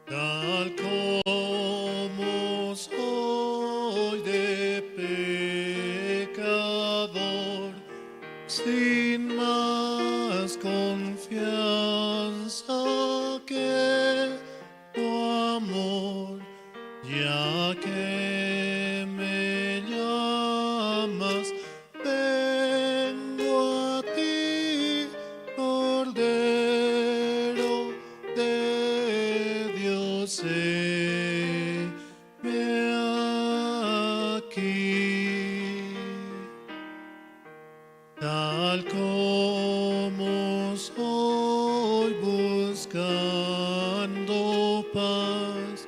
tal como soy de pecador, sin más confianza que tu amor, ya que me llamas, vengo a ti, Cordero de Dios, heme aquí. Tal como soy, buscando paz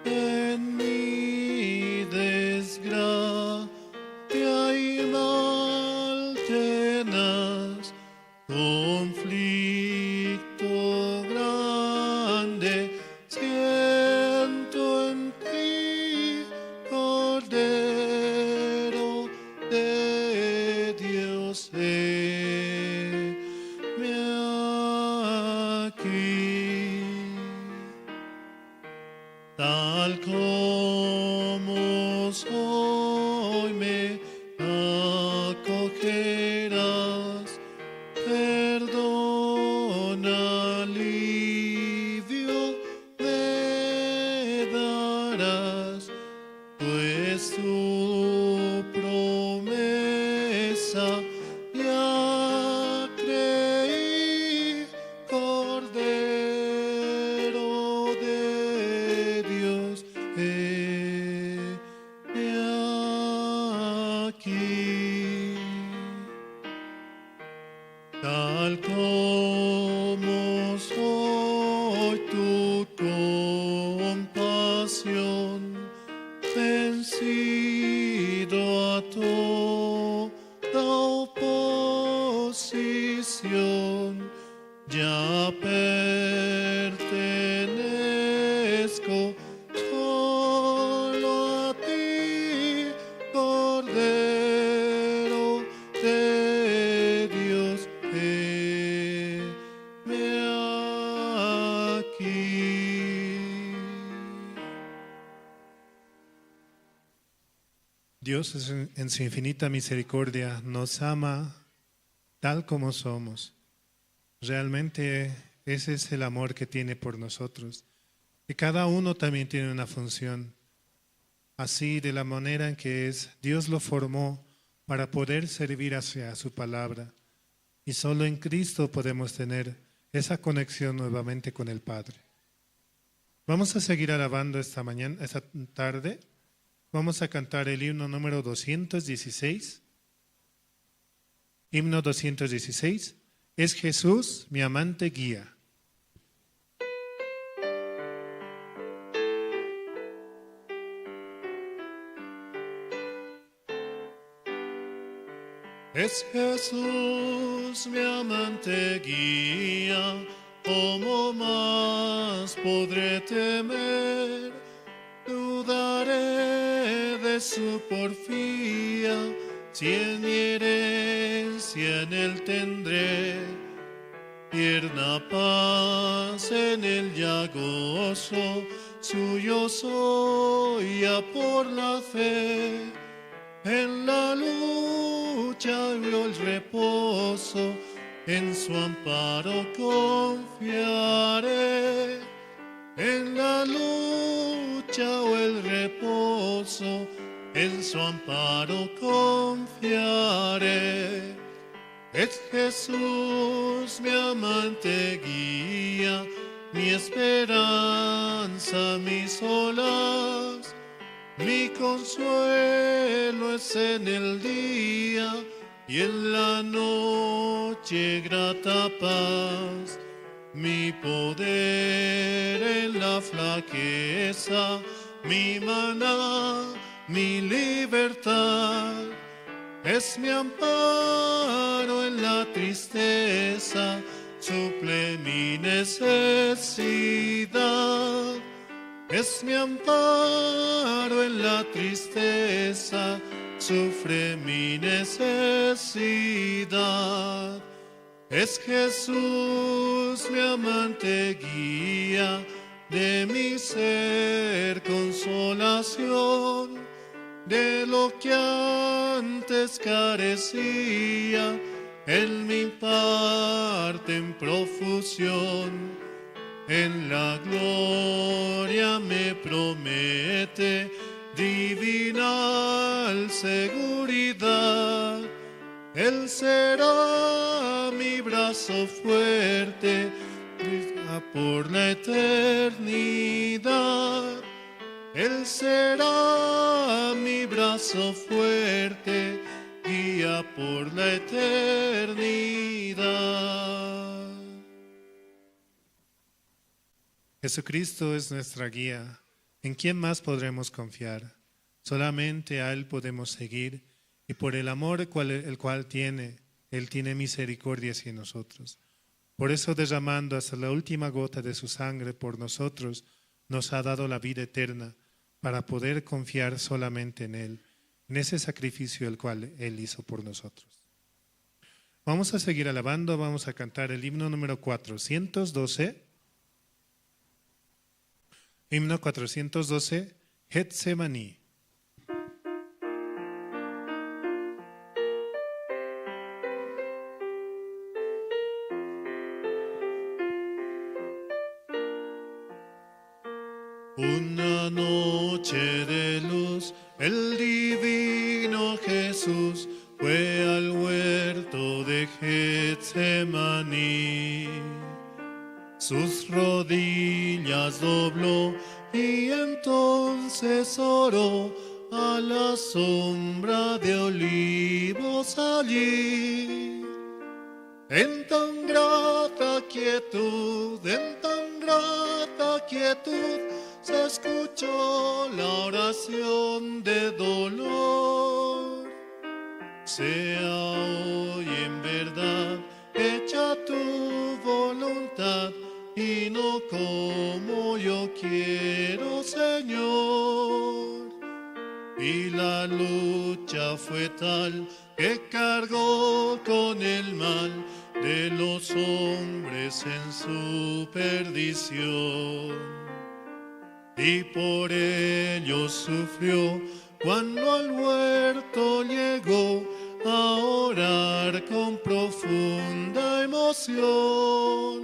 en mi desgracia y mal llenas, conflicto grande siento en ti, Cordero de Dios, heme aquí. Tal como soy, me acogerás, perdón, alivio me darás, pues tu promesa ya creí, Cordero de Dios, heme aquí. Tal como soy, tu compasión, vencido a toda oposición, ya pertenezco solo a ti, Cordero de Dios, heme aquí. Dios en su infinita misericordia nos ama tal como somos. Realmente ese es el amor que tiene por nosotros. Y cada uno también tiene una función. Así, de la manera en que es, Dios lo formó para poder servir hacia su palabra. Y solo en Cristo podemos tener esa conexión nuevamente con el Padre. Vamos a seguir alabando esta mañana, esta tarde. Vamos a cantar el himno número 216. Himno 216. Es Jesús mi amante guía. Es Jesús mi amante guía, ¿cómo más podré temer? Dudaré de su porfía, si en mi herencia en él tendré tierna paz, en él ya gozo, suyo soy ya por la fe. En la lucha veo el reposo, en su amparo confiaré. En la lucha o el reposo, en su amparo confiaré. Es Jesús mi amante guía, mi esperanza, mis olas. Mi consuelo es en el día y en la noche grata paz. Mi poder en la flaqueza, mi maná, mi libertad. Es mi amparo en la tristeza, suple mi necesidad. Es mi amparo en la tristeza, sufre mi necesidad. Es Jesús mi amante guía, de mi ser consolación, de lo que antes carecía, Él me imparte en profusión. En la gloria me promete divinal seguridad. Él será mi brazo fuerte por la eternidad. Él será mi brazo fuerte, guía por la eternidad. Jesucristo es nuestra guía. ¿En quién más podremos confiar? Solamente a Él podemos seguir, y por el amor el cual tiene, Él tiene misericordia hacia nosotros. Por eso, derramando hasta la última gota de su sangre por nosotros, nos ha dado la vida eterna, para poder confiar solamente en Él, en ese sacrificio el cual Él hizo por nosotros. Vamos a seguir alabando, vamos a cantar el himno número 412. Himno 412, Getsemaní. Una noche de luz, el divino Jesús fue al huerto de Getsemaní. Sus rodillas dobló y entonces oró a la sombra de olivos allí. En tan grata quietud, se escuchó la oración de dolor. Sea hoy en verdad hecha tu voluntad y no como yo quiero, Señor. Y la lucha fue tal que cargó con el mal de los hombres en su perdición. Y por ello sufrió cuando al huerto llegó a orar con profunda emoción.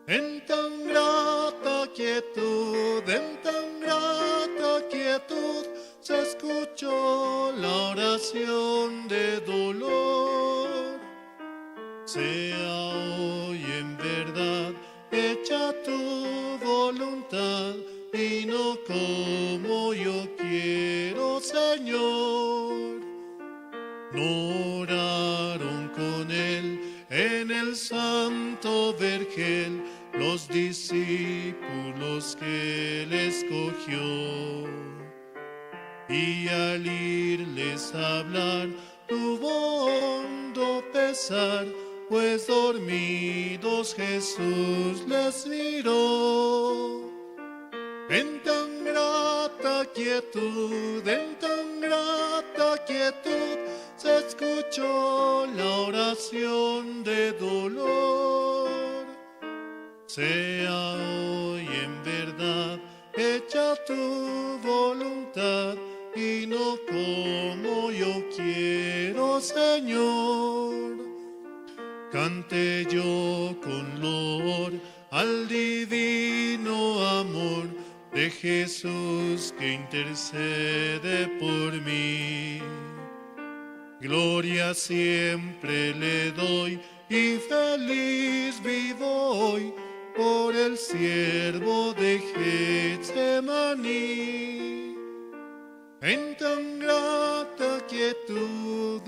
En tan grata quietud, se escuchó la oración de dolor. Sea hoy en verdad hecha tu voluntad y no como yo quiero, Señor. No oraron con él en el santo vergel los discípulos que él escogió. Y al irles a hablar tuvo hondo pesar, pues dormidos Jesús les miró. En tan grata quietud, se escuchó la oración de dolor. Sea hoy en verdad hecha tu voluntad y no como yo quiero, Señor. Cante yo con loor al divino amor de Jesús que intercede por mí. Gloria siempre le doy y feliz vivo hoy por el siervo de Getsemaní. En tan grata quietud,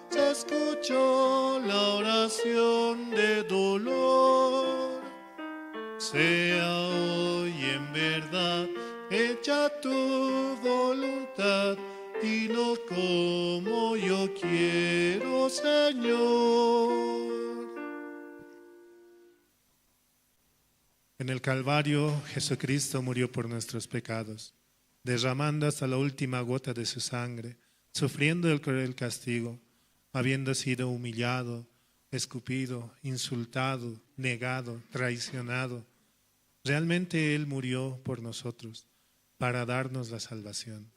se escuchó la oración de dolor. Sea hoy en verdad hecha tu voluntad y no como yo quiero, Señor. En el Calvario, Jesucristo murió por nuestros pecados, derramando hasta la última gota de su sangre, sufriendo el cruel castigo, habiendo sido humillado, escupido, insultado, negado, traicionado. Realmente Él murió por nosotros para darnos la salvación.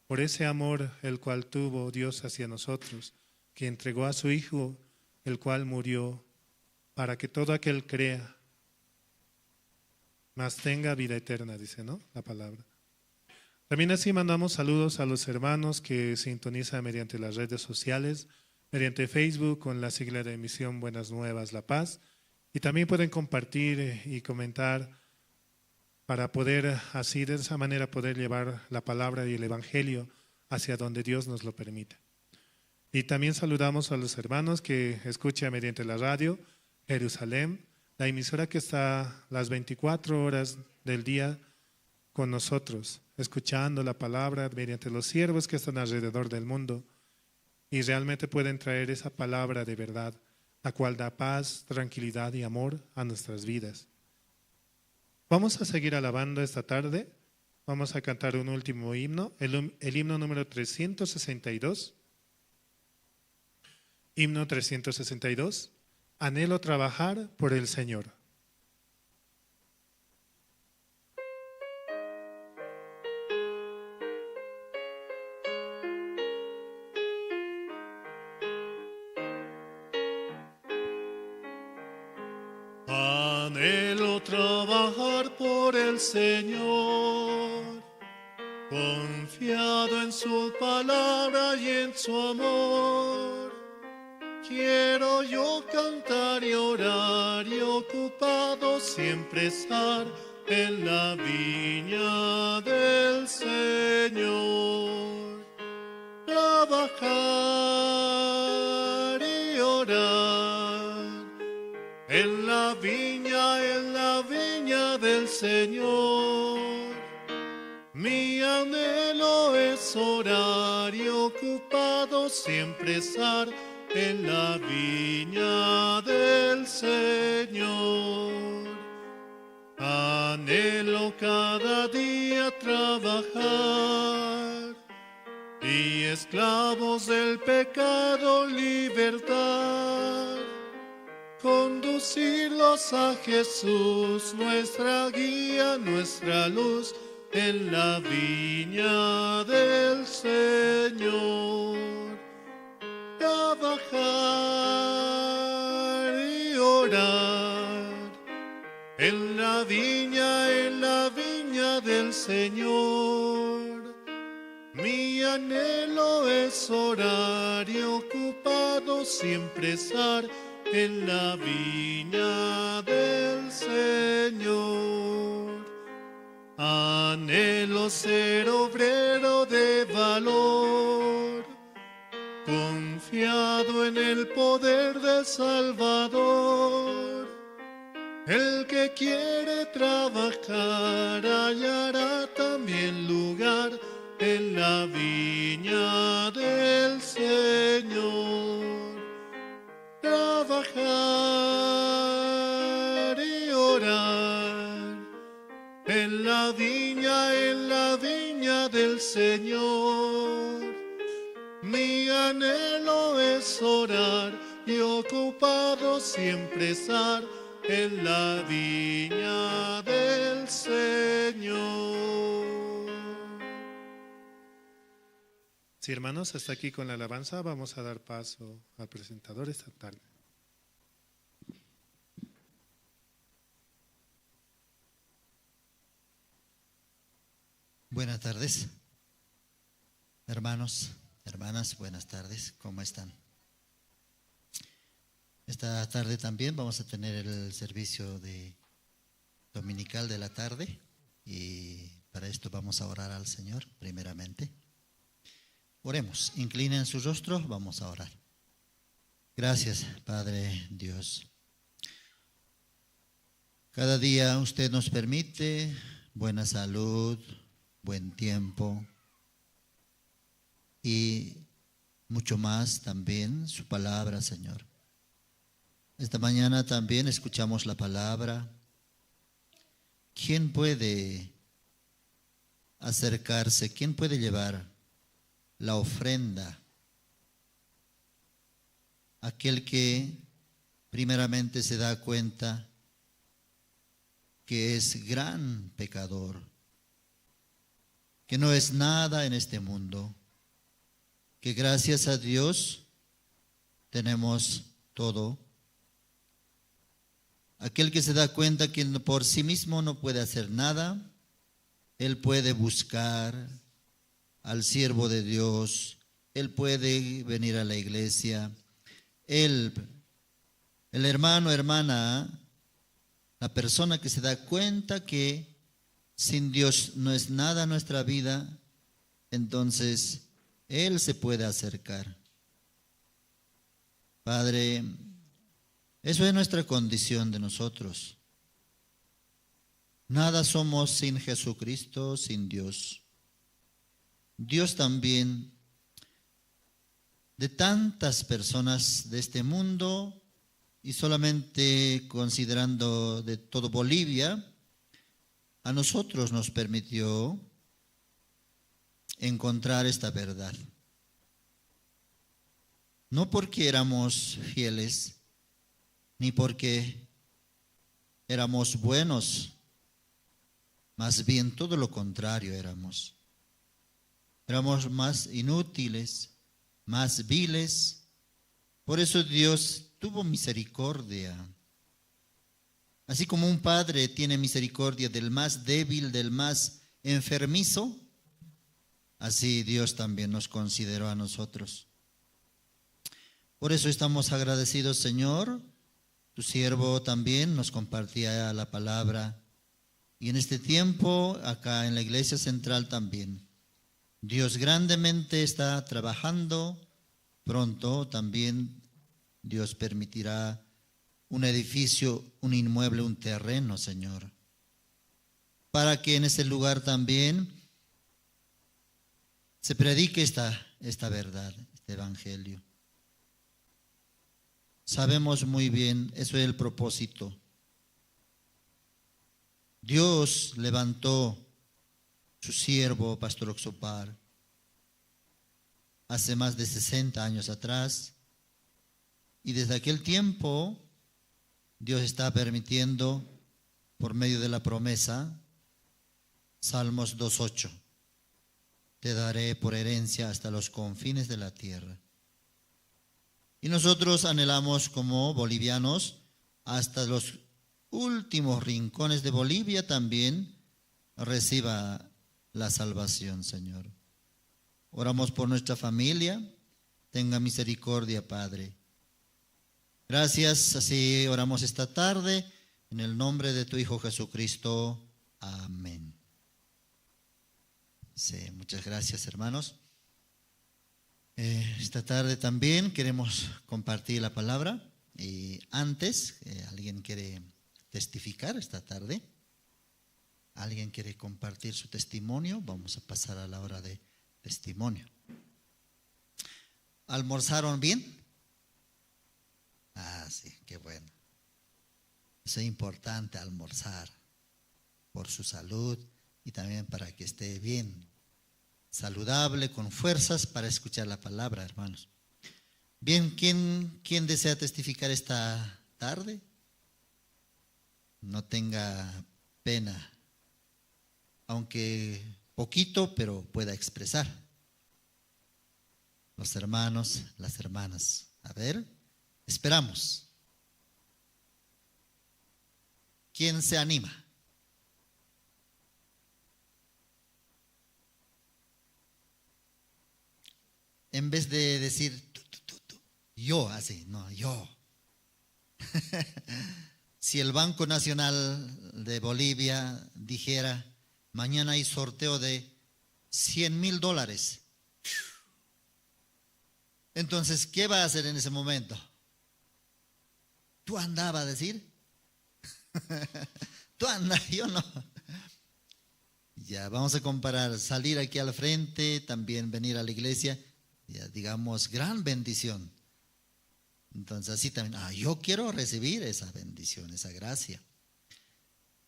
Por ese amor el cual tuvo Dios hacia nosotros, que entregó a su Hijo, el cual murió para que todo aquel crea, mas tenga vida eterna, dice, ¿no? La palabra. También así mandamos saludos a los hermanos que sintonizan mediante las redes sociales, mediante Facebook con la sigla de emisión Buenas Nuevas La Paz, y también pueden compartir y comentar para poder así de esa manera poder llevar la palabra y el evangelio hacia donde Dios nos lo permita. Y también saludamos a los hermanos que escuchan mediante la radio Jerusalén, la emisora que está las 24 horas del día con nosotros, escuchando la palabra mediante los siervos que están alrededor del mundo y realmente pueden traer esa palabra de verdad, la cual da paz, tranquilidad y amor a nuestras vidas. Vamos a seguir alabando esta tarde. Vamos a cantar un último himno, el himno número 362. Himno 362. Anhelo trabajar por el Señor. Anhelo trabajar por el Señor, confiado en su palabra y en su amor. Quiero yo cantar y orar y ocupado siempre estar en la viña del Señor. Trabajar y orar en la viña del Señor. Mi anhelo es orar y ocupado siempre estar en la viña del Señor. Anhelo cada día trabajar y esclavos del pecado libertad, conducirlos a Jesús, nuestra guía, nuestra luz, en la viña del Señor. Trabajar y orar en la viña del Señor. Mi anhelo es orar y ocupado siempre estar en la viña del Señor. Anhelo ser obrero de valor, confiado en el poder del Salvador. El que quiere trabajar hallará también lugar en la viña del Señor. Trabajar y orar en la viña del Señor. Mi anhelo es orar y ocupado siempre estar en la viña del Señor. Sí, hermanos, hasta aquí con la alabanza. Vamos a dar paso al presentador esta tarde. Buenas tardes, hermanos, hermanas, buenas tardes, ¿cómo están? Esta tarde también vamos a tener el servicio dominical de la tarde y para esto vamos a orar al Señor primeramente. Oremos, inclinen su rostro, vamos a orar. Gracias, Padre Dios. Cada día usted nos permite buena salud, buen tiempo y mucho más también su palabra, Señor. Esta mañana también escuchamos la palabra. ¿Quién puede acercarse? ¿Quién puede llevar la ofrenda? Aquel que primeramente se da cuenta que es gran pecador, que no es nada en este mundo, que gracias a Dios tenemos todo. Aquel que se da cuenta que por sí mismo no puede hacer nada, él puede buscar al siervo de Dios, él puede venir a la iglesia, el hermano, hermana, la persona que se da cuenta que sin Dios no es nada nuestra vida, entonces él se puede acercar. Padre, eso es nuestra condición de nosotros. Nada somos sin Jesucristo, sin Dios. Dios también, de tantas personas de este mundo, y solamente considerando de todo Bolivia, a nosotros nos permitió encontrar esta verdad. No porque éramos fieles, ni porque éramos buenos, más bien todo lo contrario éramos. Éramos más inútiles, más viles. Por eso Dios tuvo misericordia. Así como un padre tiene misericordia del más débil, del más enfermizo, así Dios también nos consideró a nosotros. Por eso estamos agradecidos, Señor. Tu siervo también nos compartía la palabra. Y en este tiempo, acá en la iglesia central también, Dios grandemente está trabajando. Pronto también Dios permitirá un edificio, un inmueble, un terreno, Señor, para que en ese lugar también se predique esta verdad, este evangelio. Sabemos muy bien, eso es el propósito. Dios levantó su siervo, Pastor Oxopar, hace más de 60 años atrás, y desde aquel tiempo Dios está permitiendo, por medio de la promesa, Salmos 2:8, te daré por herencia hasta los confines de la tierra. Y nosotros anhelamos como bolivianos hasta los últimos rincones de Bolivia también reciba la salvación, Señor. Oramos por nuestra familia, tenga misericordia, Padre. Gracias, así oramos esta tarde, en el nombre de tu Hijo Jesucristo. Amén. Sí, muchas gracias, hermanos. Esta tarde también queremos compartir la palabra. Y antes, ¿alguien quiere testificar esta tarde? ¿Alguien quiere compartir su testimonio? Vamos a pasar a la hora de testimonio. ¿Almorzaron bien? Ah, sí, qué bueno. Eso es importante, almorzar, por su salud y también para que esté bien, saludable, con fuerzas para escuchar la palabra, hermanos. Bien, ¿quién desea testificar esta tarde? No tenga pena, aunque poquito, pero pueda expresar. Los hermanos, las hermanas. A ver, esperamos. ¿Quién se anima? En vez de decir tú, yo, así, no, yo. Si el Banco Nacional de Bolivia dijera, mañana hay sorteo de $100,000, entonces, ¿qué va a hacer en ese momento? ¿Tú andabas a decir? Tú andas, yo no. Ya, vamos a comparar, salir aquí al frente, también venir a la iglesia, ya digamos, gran bendición. Entonces así también, yo quiero recibir esa bendición, esa gracia.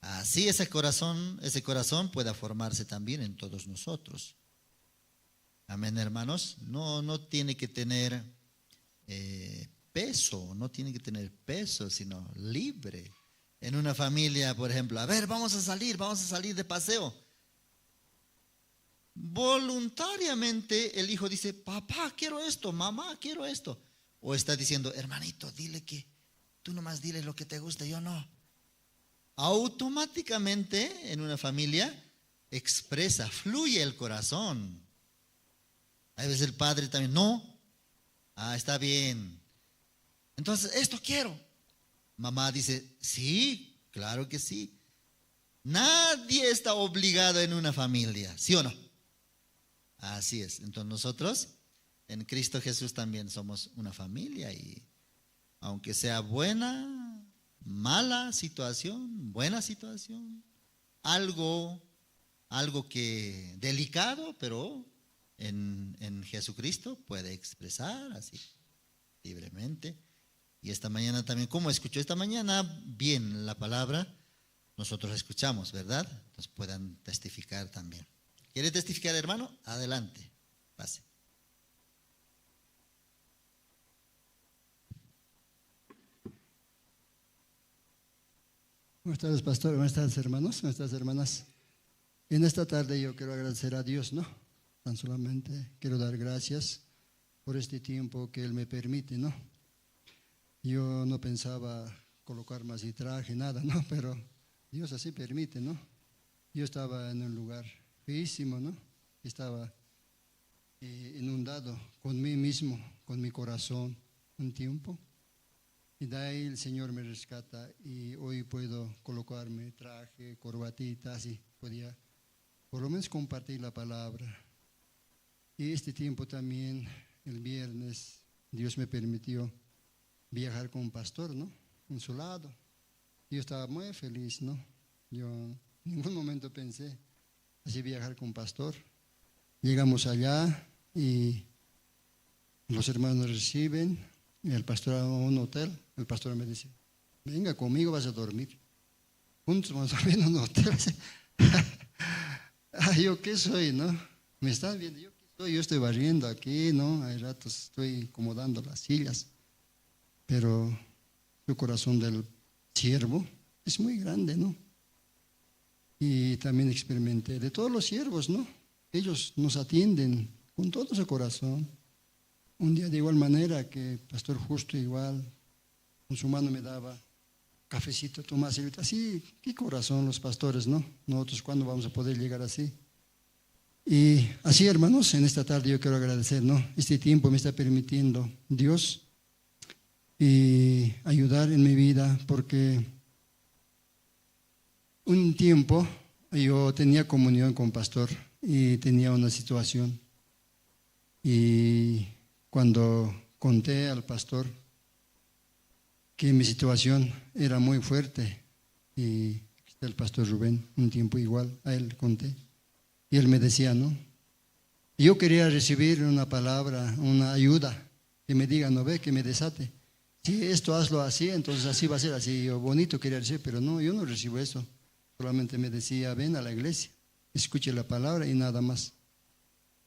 Así ese corazón pueda formarse también en todos nosotros. Amén, hermanos. No tiene que tener peso, no tiene que tener peso, sino libre. En una familia, por ejemplo, a ver, vamos a salir de paseo. Voluntariamente el hijo dice, papá, quiero esto, mamá, quiero esto. O está diciendo, hermanito, dile que tú nomás dile lo que te gusta, yo no. Automáticamente en una familia expresa, fluye el corazón. A veces el padre también, no, está bien. Entonces, esto quiero. Mamá dice, sí, claro que sí. Nadie está obligado en una familia, ¿sí o no? Así es. Entonces nosotros en Cristo Jesús también somos una familia y aunque sea buena, mala situación, buena situación, algo que delicado, pero en Jesucristo puede expresar así libremente. Y esta mañana también, ¿cómo escuchó esta mañana? Bien la palabra, nosotros escuchamos, ¿verdad? Entonces puedan testificar también. ¿Quiere testificar, hermano? Adelante, pase. Buenas tardes, pastor. Buenas tardes, hermanos. Buenas tardes, hermanas. En esta tarde yo quiero agradecer a Dios, ¿no? Tan solamente quiero dar gracias por este tiempo que Él me permite, ¿no? Yo no pensaba colocar más y traje, nada, ¿no? Pero Dios así permite, ¿no? Yo estaba en un lugar feísimo, ¿no? Estaba inundado con mí mismo, con mi corazón, un tiempo. Y de ahí el Señor me rescata y hoy puedo colocarme traje, corbatita, así podía por lo menos compartir la palabra. Y este tiempo también, el viernes, Dios me permitió viajar con un pastor, ¿no? En su lado. Yo estaba muy feliz, ¿no? Yo en ningún momento pensé así viajar con un pastor. Llegamos allá y los hermanos nos reciben. El pastor a un hotel, el pastor me dice, venga conmigo, vas a dormir. Juntos vamos a dormir en un hotel. ¿Yo qué soy, no? ¿Me están viendo? ¿Yo qué soy? Yo estoy barriendo aquí, ¿no? Hay ratos estoy acomodando las sillas. Pero el corazón del siervo es muy grande, ¿no? Y también experimenté de todos los siervos, ¿no? Ellos nos atienden con todo su corazón. Un día de igual manera que Pastor Justo igual, con su mano me daba cafecito, Tomás, así, qué corazón los pastores, ¿no? Nosotros, ¿cuándo vamos a poder llegar así? Y así, hermanos, en esta tarde yo quiero agradecer, ¿no? Este tiempo me está permitiendo Dios y ayudar en mi vida, porque un tiempo yo tenía comunión con Pastor y tenía una situación y cuando conté al pastor que mi situación era muy fuerte, y el pastor Rubén, un tiempo igual, a él conté, y él me decía, ¿no? Yo quería recibir una palabra, una ayuda, que me diga, ¿no ve? Que me desate. Si esto hazlo así, entonces así va a ser así. Yo bonito quería decir, pero no, yo no recibo eso. Solamente me decía, ven a la iglesia, escuche la palabra y nada más.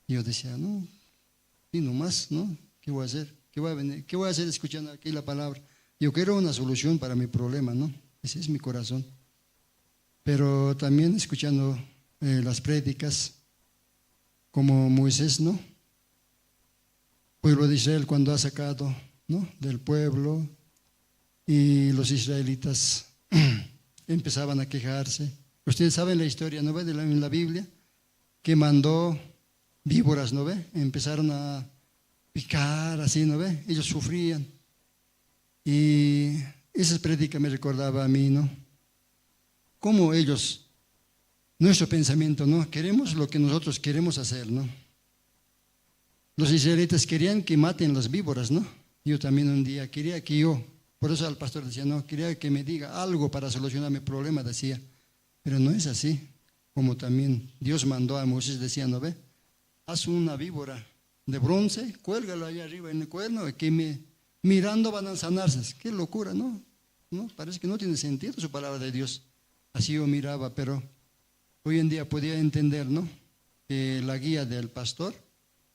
Y yo decía, no. Y nomás, ¿no? ¿Qué voy a hacer? ¿Qué voy a hacer escuchando aquí la palabra? Yo quiero una solución para mi problema, ¿no? Ese es mi corazón. Pero también escuchando las prédicas, como Moisés, ¿no? Pueblo de Israel cuando ha sacado, ¿no? Del pueblo y los israelitas empezaban a quejarse. Ustedes saben la historia, ¿no ve? En la Biblia, que mandó víboras, ¿no ve? Empezaron a picar, así, ¿no ve? Ellos sufrían. Y esa prédica me recordaba a mí, ¿no? Cómo ellos, nuestro pensamiento, ¿no? Queremos lo que nosotros queremos hacer, ¿no? Los israelitas querían que maten las víboras, ¿no? Yo también un día quería que yo, por eso al pastor decía, no, quería que me diga algo para solucionar mi problema, decía. Pero no es así. Como también Dios mandó a Moisés, decía, ¿no ve? Haz una víbora de bronce, cuélgalo allá arriba en el cuerno, y que mirando van a sanarse. Qué locura, ¿no? ¿No? Parece que no tiene sentido su palabra de Dios. Así yo miraba, pero hoy en día podía entender, ¿no? Que la guía del pastor,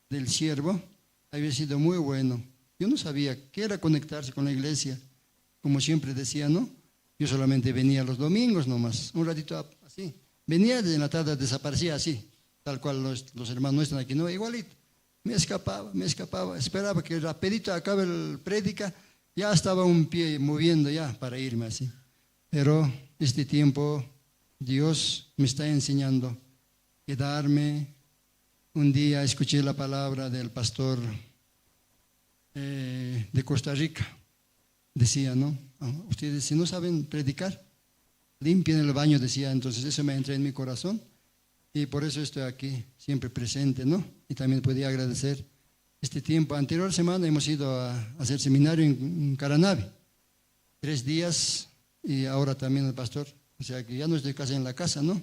del siervo, había sido muy bueno. Yo no sabía qué era conectarse con la iglesia, como siempre decía, ¿no? Yo solamente venía los domingos nomás, un ratito así. Venía de la tarde, desaparecía así, tal cual los hermanos no están aquí, no, igualito. Me escapaba, esperaba que rapidito acabe el prédica, ya estaba un pie moviendo ya para irme así. Pero este tiempo Dios me está enseñando quedarme. Un día escuché la palabra del pastor de Costa Rica. Decía, ¿no? Ustedes si no saben predicar, limpien el baño, decía. Entonces eso me entra en mi corazón y por eso estoy aquí, siempre presente, ¿no? Y también podía agradecer este tiempo. Anterior semana hemos ido a hacer seminario en Caranavi, 3 días, y ahora también el pastor. O sea que ya no estoy casi en la casa, ¿no?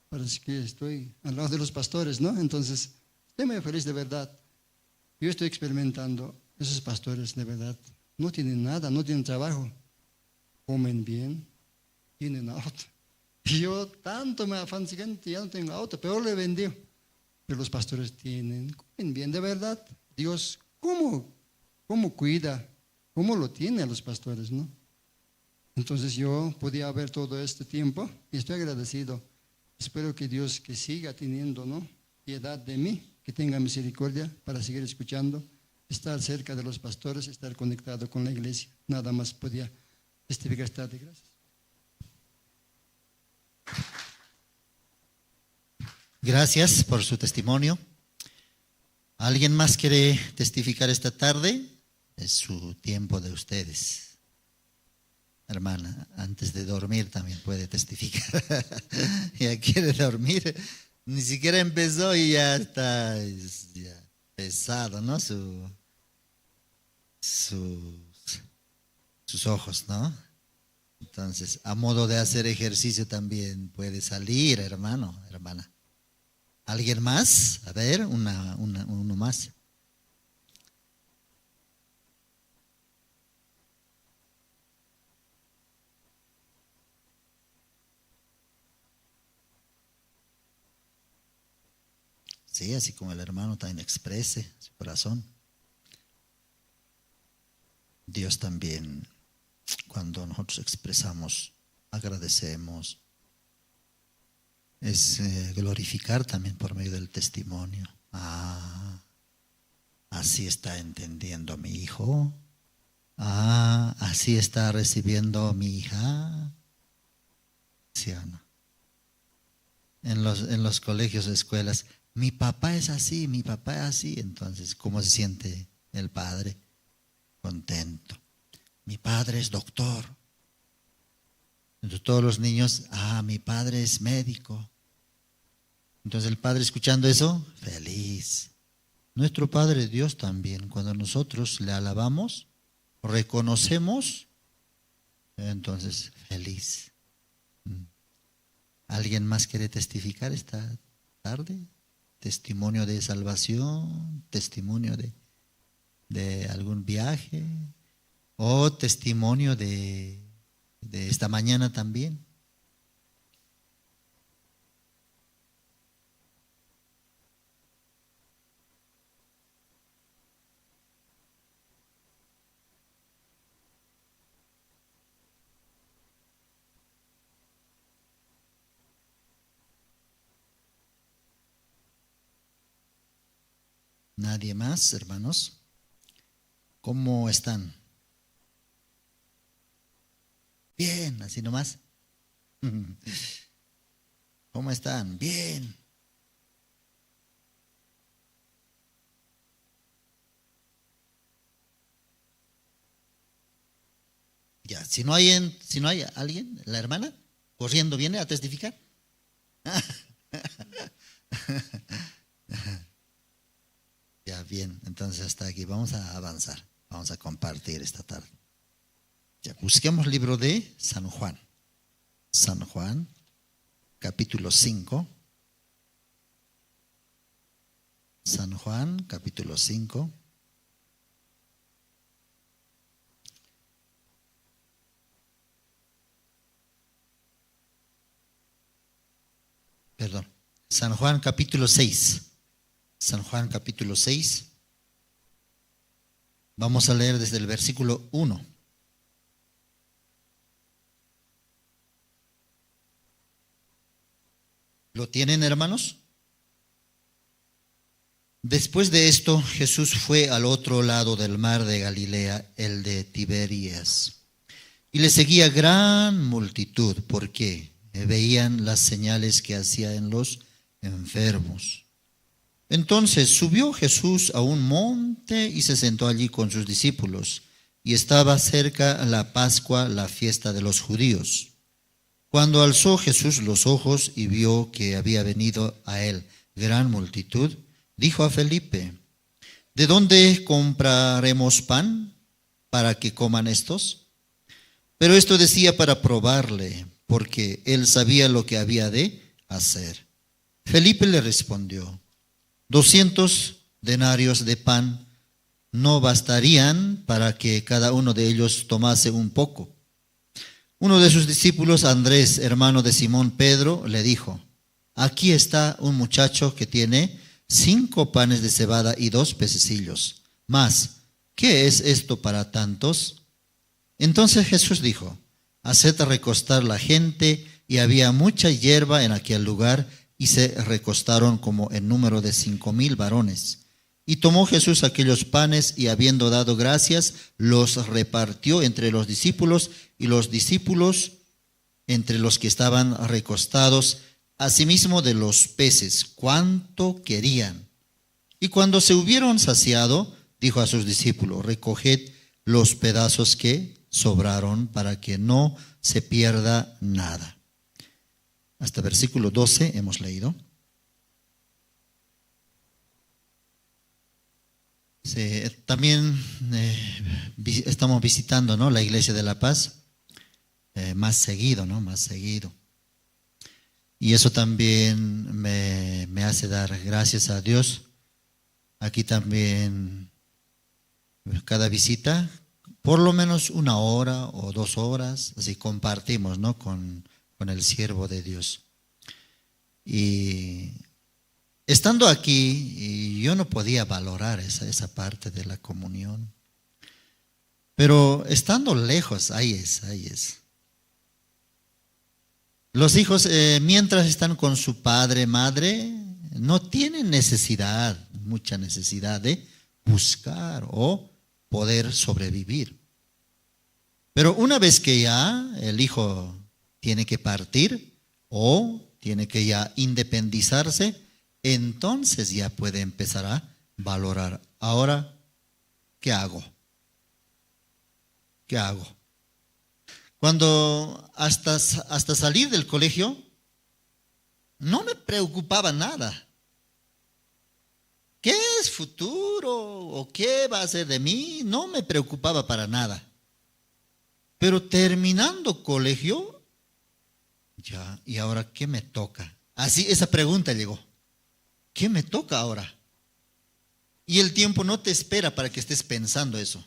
Parece que estoy al lado de los pastores, ¿no? Entonces, estoy muy feliz de verdad. Yo estoy experimentando, esos pastores de verdad no tienen nada, no tienen trabajo, comen bien, tienen auto. Y yo tanto me afán, ya no tengo auto, peor le vendí. Pero los pastores comen bien, de verdad. Dios, ¿cómo cuida? ¿Cómo lo tiene a los pastores, no? Entonces yo podía ver todo este tiempo y estoy agradecido. Espero que Dios que siga teniendo, ¿no?, piedad de mí, que tenga misericordia para seguir escuchando, estar cerca de los pastores, estar conectado con la iglesia. Nada más podía testificar esta tarde. Gracias. Gracias por su testimonio. ¿Alguien más quiere testificar esta tarde? Es su tiempo de ustedes. Hermana, antes de dormir también puede testificar. Ya quiere dormir. Ni siquiera empezó y ya está ya pesado, ¿no? Sus ojos, ¿no? Entonces, a modo de hacer ejercicio también puede salir, hermano, hermana. ¿Alguien más? A ver, uno más. Sí, así como el hermano también exprese su corazón. Dios también, cuando nosotros expresamos, agradecemos, es glorificar también por medio del testimonio. Así está entendiendo mi hijo. Así está recibiendo mi hija. ¿Sí o no? En los colegios, escuelas, mi papá es así, mi papá es así. Entonces, ¿cómo se siente el padre? Contento. Mi padre es doctor. Entonces todos los niños, mi padre es médico. Entonces el padre, escuchando eso, feliz. Nuestro Padre Dios también, cuando nosotros le alabamos, reconocemos, entonces feliz. ¿Alguien más quiere testificar esta tarde? Testimonio de salvación, testimonio de algún viaje, o testimonio de esta mañana también. ¿Nadie más, hermanos? ¿Cómo están? Bien, así nomás. ¿Cómo están? Bien. Ya, si no hay alguien, la hermana, corriendo viene a testificar. Ya, bien, entonces hasta aquí vamos a avanzar, vamos a compartir esta tarde. Ya, busquemos el libro de San Juan. San Juan, capítulo 5. San Juan, capítulo 5. Perdón, San Juan, capítulo 6. San Juan, capítulo 6. Vamos a leer desde el versículo 1. ¿Lo tienen, hermanos? Después de esto, Jesús fue al otro lado del mar de Galilea, el de Tiberías, y le seguía gran multitud, porque veían las señales que hacía en los enfermos. Entonces subió Jesús a un monte y se sentó allí con sus discípulos, y estaba cerca la Pascua, la fiesta de los judíos. Cuando alzó Jesús los ojos y vio que había venido a él gran multitud, dijo a Felipe: ¿de dónde compraremos pan para que coman estos? Pero esto decía para probarle, porque él sabía lo que había de hacer. Felipe le respondió: 200 denarios de pan no bastarían para que cada uno de ellos tomase un poco. Uno de sus discípulos, Andrés, hermano de Simón Pedro, le dijo: aquí está un muchacho que tiene 5 panes de cebada y 2 pececillos. Mas, ¿qué es esto para tantos? Entonces Jesús dijo: haced recostar la gente. Y había mucha hierba en aquel lugar, y se recostaron como en número de 5,000 varones. Y tomó Jesús aquellos panes, y habiendo dado gracias, los repartió entre los discípulos, y los discípulos entre los que estaban recostados, asimismo de los peces, cuanto querían. Y cuando se hubieron saciado, dijo a sus discípulos: recoged los pedazos que sobraron, para que no se pierda nada. Hasta versículo 12 hemos leído. También estamos visitando, ¿no?, la Iglesia de la Paz más seguido, ¿no? Más seguido. Y eso también me hace dar gracias a Dios. Aquí también, cada visita, por lo menos 1 hora o 2 horas, así compartimos, ¿no?, con el siervo de Dios. Y estando aquí, yo no podía valorar esa parte de la comunión. Pero estando lejos, ahí es. Los hijos, mientras están con su padre, madre, no tienen mucha necesidad de buscar o poder sobrevivir. Pero una vez que ya el hijo tiene que partir o tiene que ya independizarse, entonces ya puede empezar a valorar. Ahora, ¿qué hago? ¿Qué hago? Cuando hasta salir del colegio, no me preocupaba nada. ¿Qué es futuro? ¿O qué va a ser de mí? No me preocupaba para nada. Pero terminando colegio, ya, ¿y ahora qué me toca? Así esa pregunta llegó. ¿Qué me toca ahora? Y el tiempo no te espera para que estés pensando eso.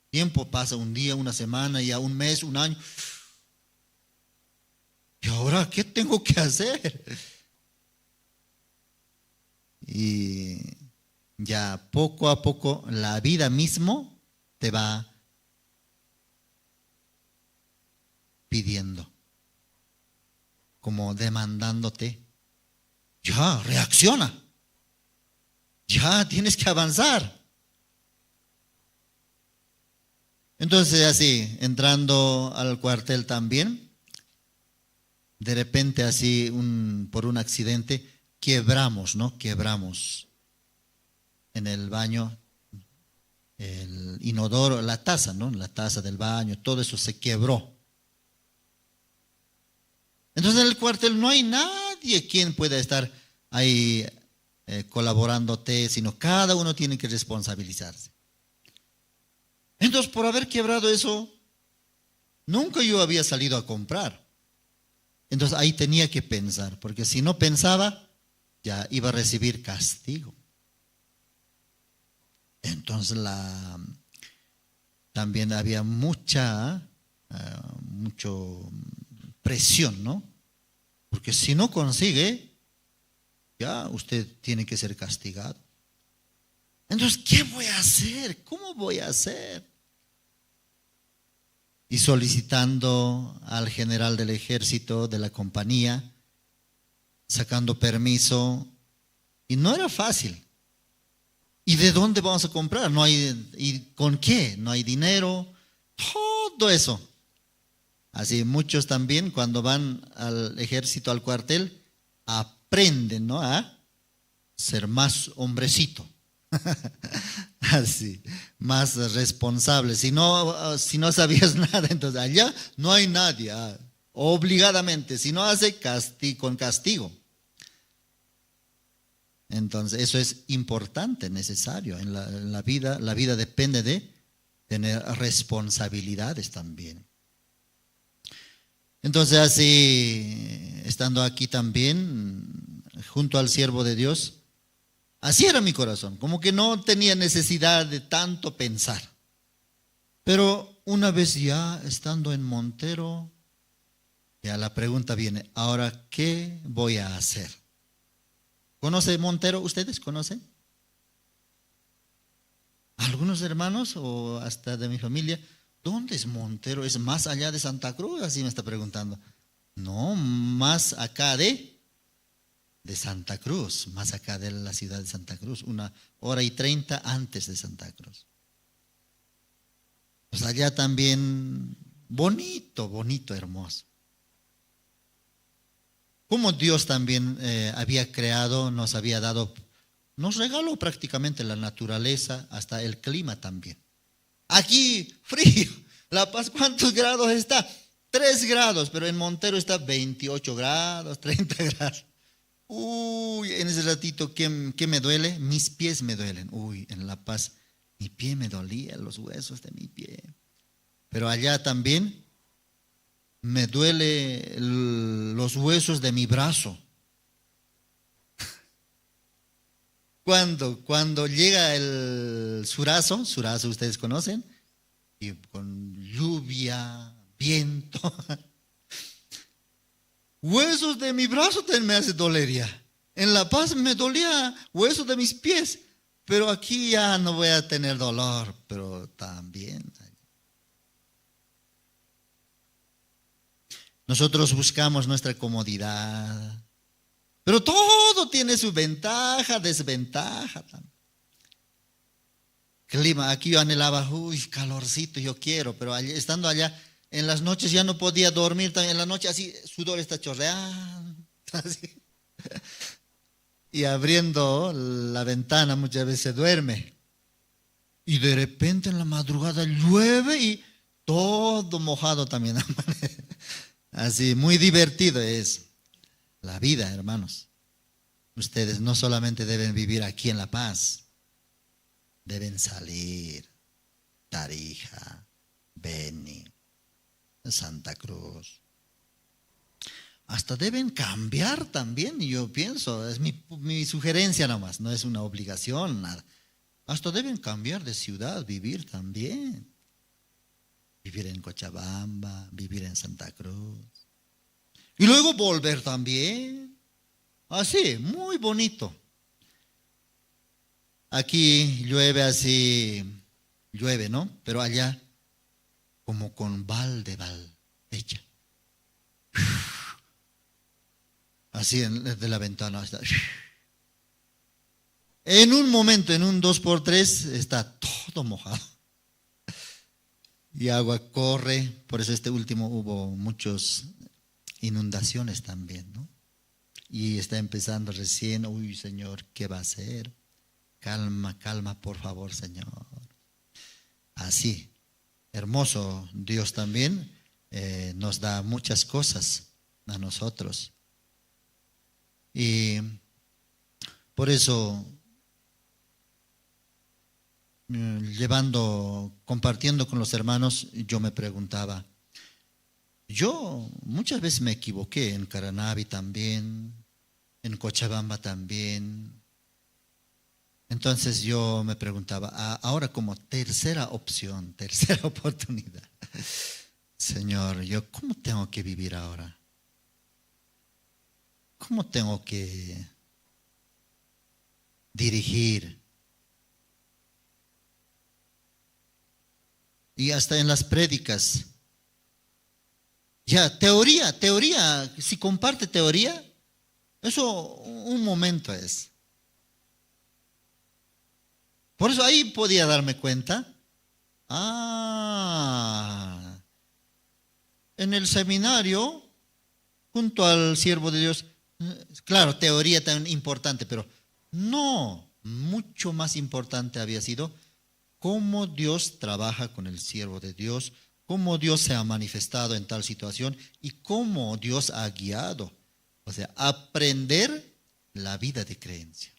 Tiempo pasa, un día, una semana, ya un mes, un año. ¿Y ahora qué tengo que hacer? Y ya poco a poco la vida mismo te va pidiendo, como demandándote. Ya, reacciona. Ya tienes que avanzar. Entonces así, entrando al cuartel también, de repente así por un accidente quebramos, ¿no? Quebramos en el baño el inodoro, la taza, ¿no? La taza del baño, todo eso se quebró. Entonces en el cuartel no hay nadie quien pueda estar ahí colaborándote, sino cada uno tiene que responsabilizarse. Entonces, por haber quebrado eso, nunca yo había salido a comprar. Entonces ahí tenía que pensar, porque si no pensaba, ya iba a recibir castigo. Entonces también había mucha presión, ¿no? Porque si no consigue, ya usted tiene que ser castigado. Entonces, ¿qué voy a hacer? ¿Cómo voy a hacer? Y solicitando al general del ejército, de la compañía, sacando permiso, y no era fácil. ¿Y de dónde vamos a comprar? No hay, ¿y con qué? No hay dinero, todo eso. Así muchos también cuando van al ejército, al cuartel, aprenden, ¿no?, a ser más hombrecito. Así, más responsable. Si no sabías nada, entonces allá no hay nadie, obligadamente. Si no hace, con castigo. Entonces, eso es importante, necesario en la vida. La vida depende de tener responsabilidades también. Entonces, así, estando aquí también, junto al siervo de Dios, así era mi corazón, como que no tenía necesidad de tanto pensar. Pero una vez ya estando en Montero, ya la pregunta viene, ¿ahora qué voy a hacer? ¿Conoce Montero? ¿Ustedes conocen? Algunos hermanos o hasta de mi familia, ¿dónde es Montero? ¿Es más allá de Santa Cruz? Así me está preguntando. No, más acá de Santa Cruz, más acá de la ciudad de Santa Cruz, 1:30 antes de Santa Cruz. Pues allá también bonito, bonito, hermoso. Como Dios también había creado, nos había dado, nos regaló prácticamente la naturaleza, hasta el clima también. Aquí frío, La Paz, ¿cuántos grados está? 3 grados, pero en Montero está 28 grados, 30 grados. Uy, en ese ratito, ¿qué me duele? Mis pies me duelen. Uy, en La Paz, mi pie me dolía, los huesos de mi pie. Pero allá también me duele los huesos de mi brazo. Cuando llega el surazo ustedes conocen, y con lluvia, viento, huesos de mi brazo también me hace doler ya. En La Paz me dolía huesos de mis pies, pero aquí ya no voy a tener dolor, pero también. Nosotros buscamos nuestra comodidad, pero todo tiene su ventaja, desventaja también. Clima, aquí yo anhelaba, uy, calorcito, yo quiero, pero estando allá, en las noches ya no podía dormir, también en la noche así, sudor está chorreando, así. Y abriendo la ventana muchas veces se duerme. Y de repente en la madrugada llueve y todo mojado también. Así, muy divertido es la vida, hermanos. Ustedes no solamente deben vivir aquí en La Paz, deben salir, Tarija, Beni, Santa Cruz. Hasta deben cambiar también, y yo pienso, es mi sugerencia nomás, no es una obligación, nada. Hasta deben cambiar de ciudad, vivir también. Vivir en Cochabamba, vivir en Santa Cruz. Y luego volver también. Así, muy bonito. Aquí llueve así, llueve, ¿no? Pero allá, como con balde hecha. Así desde la ventana está. En un momento, en un 2x3, está todo mojado. Y agua corre, por eso este último hubo muchas inundaciones también, ¿no? Y está empezando recién, uy, Señor, ¿qué va a hacer? Calma, calma, por favor, Señor. Así, hermoso Dios también nos da muchas cosas a nosotros. Y por eso, compartiendo con los hermanos, yo me preguntaba, yo muchas veces me equivoqué en Caranavi también, en Cochabamba también. Entonces yo me preguntaba, ahora como tercera opción, tercera oportunidad, Señor, ¿yo cómo tengo que vivir ahora? ¿Cómo tengo que dirigir y hasta en las prédicas. Ya, teoría, si comparte teoría, eso un momento es. Por eso ahí podía darme cuenta. En el seminario, junto al siervo de Dios, claro, teoría tan importante, pero no, mucho más importante había sido cómo Dios trabaja con el siervo de Dios, cómo Dios se ha manifestado en tal situación y cómo Dios ha guiado. O sea, aprender la vida de creencia.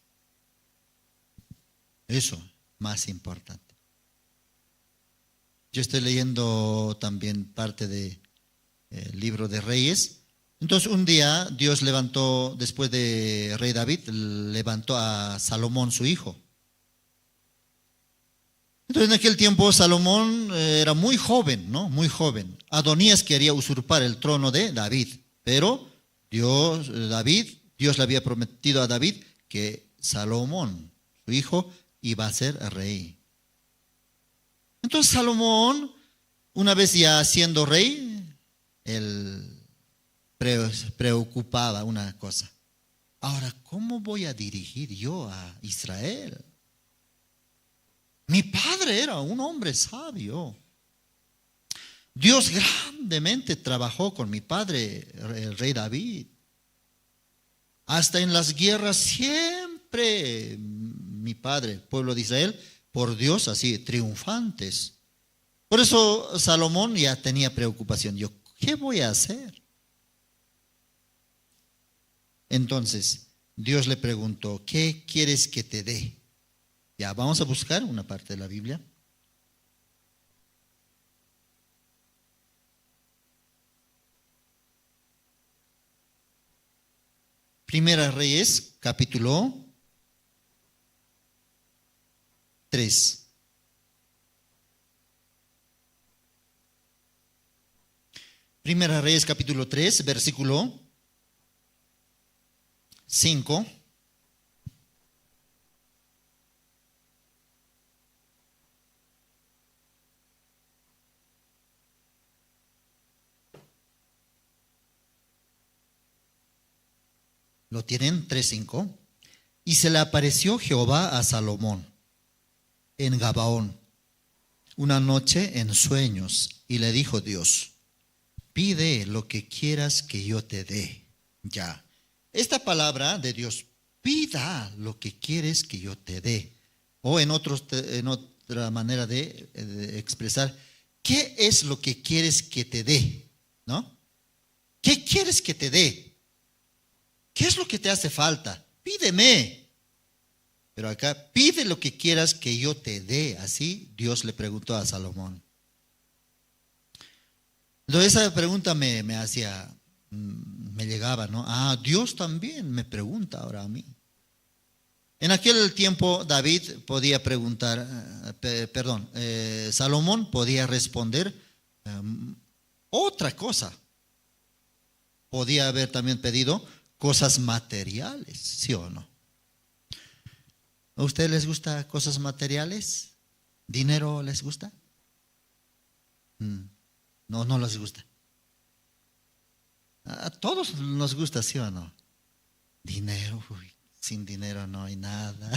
Eso, más importante. Yo estoy leyendo también parte del libro de Reyes. Entonces un día Dios levantó, después de rey David, levantó a Salomón su hijo. Entonces en aquel tiempo Salomón era muy joven, ¿no? Muy joven. Adonías quería usurpar el trono de David, pero Dios le había prometido a David que Salomón, su hijo, iba a ser rey. Entonces Salomón, una vez ya siendo rey, él preocupaba una cosa. Ahora, ¿cómo voy a dirigir yo a Israel? Mi padre era un hombre sabio. Dios grandemente trabajó con mi padre, el rey David. Hasta en las guerras siempre mi padre, pueblo de Israel, por Dios así, triunfantes. Por eso Salomón ya tenía preocupación. Yo, ¿qué voy a hacer? Entonces, Dios le preguntó, ¿qué quieres que te dé? Ya, vamos a buscar una parte de la Biblia. Primera Reyes, capítulo 3. Primera Reyes, capítulo 3, versículo 5. ¿Lo tienen? 3:5. Y se le apareció Jehová a Salomón en Gabaón una noche en sueños, y le dijo Dios: pide lo que quieras que yo te dé. Ya. Esta palabra de Dios, pida lo que quieres que yo te dé. O en otra manera de expresar, ¿qué es lo que quieres que te dé? ¿No? ¿Qué quieres que te dé? ¿Qué es lo que te hace falta? Pídeme. Pero acá, pide lo que quieras que yo te dé. Así Dios le preguntó a Salomón. Entonces esa pregunta me llegaba, ¿no? Dios también me pregunta ahora a mí. En aquel tiempo David podía preguntar, Salomón podía responder otra cosa. Podía haber también pedido cosas materiales, ¿sí o no? ¿A ustedes les gusta cosas materiales? ¿Dinero les gusta? No les gusta. A todos nos gusta, ¿sí o no? Dinero, sin dinero no hay nada.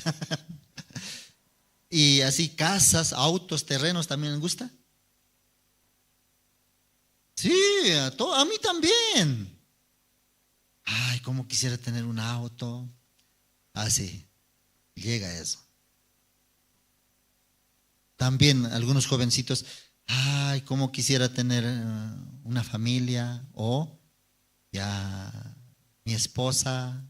Y así casas, autos, terrenos, ¿también les gusta? Sí, a mí también. Ay, cómo quisiera tener un auto. Así, llega eso. También algunos jovencitos, ay, cómo quisiera tener una familia, o ya mi esposa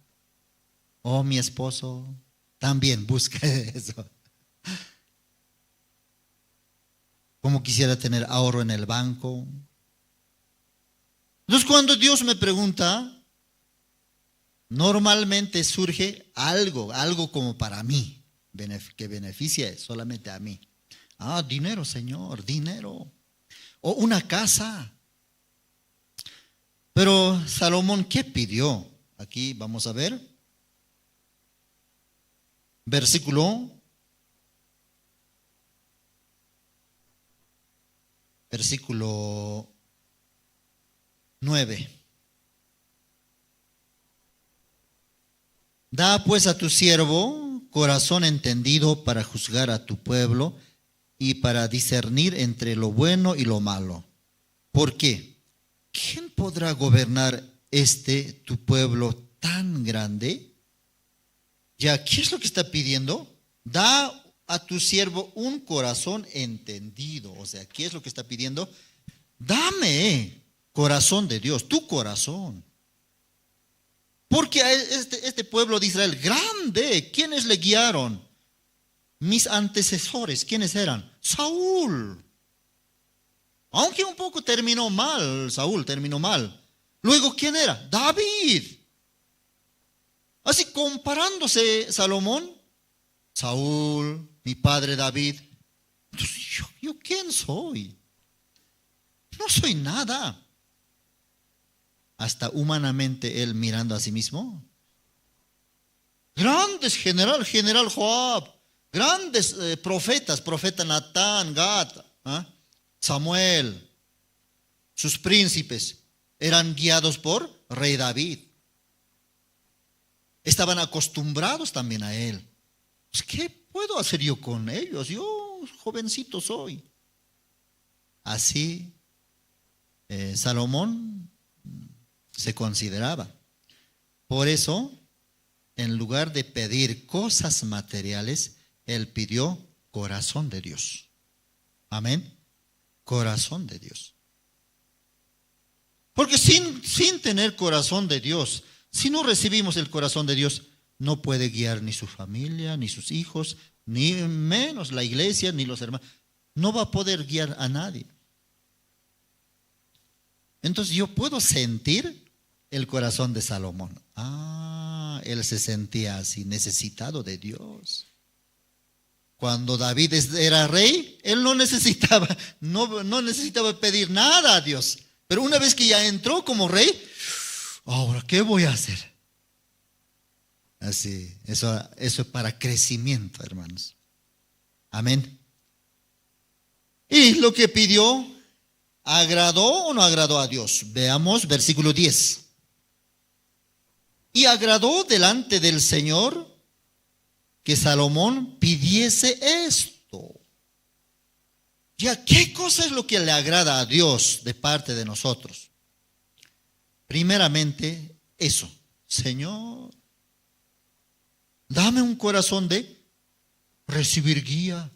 o mi esposo también busca eso. Cómo quisiera tener ahorro en el banco. Entonces, cuando Dios me pregunta, normalmente surge algo como para mí, que beneficie solamente a mí. Dinero, Señor, dinero. O una casa. Pero Salomón, ¿qué pidió? Aquí vamos a ver. Versículo versículo 9. Da pues a tu siervo corazón entendido para juzgar a tu pueblo y para discernir entre lo bueno y lo malo. ¿Por qué? ¿Quién podrá gobernar tu pueblo tan grande? Ya, ¿qué es lo que está pidiendo? Da a tu siervo un corazón entendido. O sea, ¿qué es lo que está pidiendo? Dame corazón de Dios, tu corazón. Porque a este pueblo de Israel, grande, ¿quiénes le guiaron? Mis antecesores, ¿quiénes eran? Saúl. Aunque un poco terminó mal, Saúl terminó mal. Luego, ¿quién era? David. Así comparándose Salomón, Saúl, mi padre David. Entonces, ¿yo quién soy? No soy nada. Hasta humanamente él mirando a sí mismo. Grandes general Joab, grandes profetas, profeta Natán, Gad, Samuel, sus príncipes eran guiados por rey David. Estaban acostumbrados también a él. Pues, ¿qué puedo hacer yo con ellos? Yo jovencito soy. Así Salomón se consideraba. Por eso, en lugar de pedir cosas materiales, él pidió corazón de Dios. Amén. Corazón de Dios. Porque sin tener corazón de Dios, si no recibimos el corazón de Dios, no puede guiar ni su familia, ni sus hijos, ni menos la iglesia, ni los hermanos. No va a poder guiar a nadie. Entonces yo puedo sentir el corazón de Salomón. Él se sentía así, necesitado de Dios. Cuando David era rey, él no necesitaba pedir nada a Dios. Pero una vez que ya entró como rey, ahora, ¿qué voy a hacer? Así, eso es para crecimiento, hermanos. Amén. Y lo que pidió, ¿agradó o no agradó a Dios? Veamos versículo 10. Y agradó delante del Señor que Salomón pidiese esto. Ya, ¿qué cosa es lo que le agrada a Dios de parte de nosotros? Primeramente, eso. Señor, dame un corazón de recibir guía.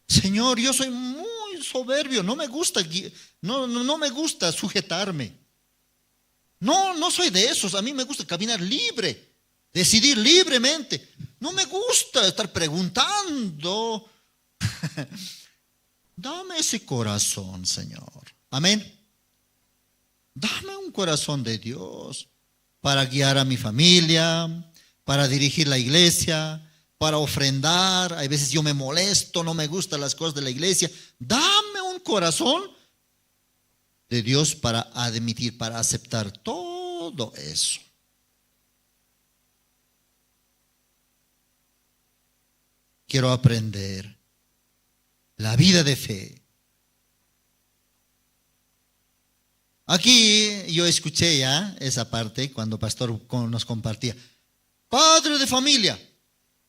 Señor, yo soy muy soberbio, no me gusta sujetarme. No soy de esos, a mí me gusta caminar libre, decidir libremente. No me gusta estar preguntando. Dame ese corazón, Señor. Amén. Dame un corazón de Dios para guiar a mi familia, para dirigir la iglesia, para ofrendar. A veces yo me molesto, no me gustan las cosas de la iglesia. Dame un corazón de Dios para admitir, para aceptar todo eso. Quiero aprender la vida de fe. Aquí yo escuché ya esa parte cuando pastor nos compartía. Padre de familia,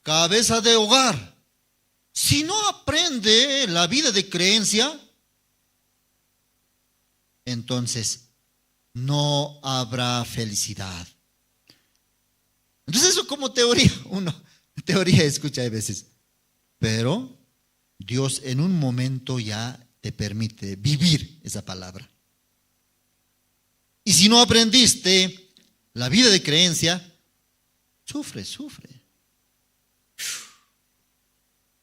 cabeza de hogar. Si no aprende la vida de creencia, entonces no habrá felicidad. Entonces eso como teoría, teoría escucha a veces. Pero Dios en un momento ya te permite vivir esa palabra. Y si no aprendiste la vida de creencia, sufre.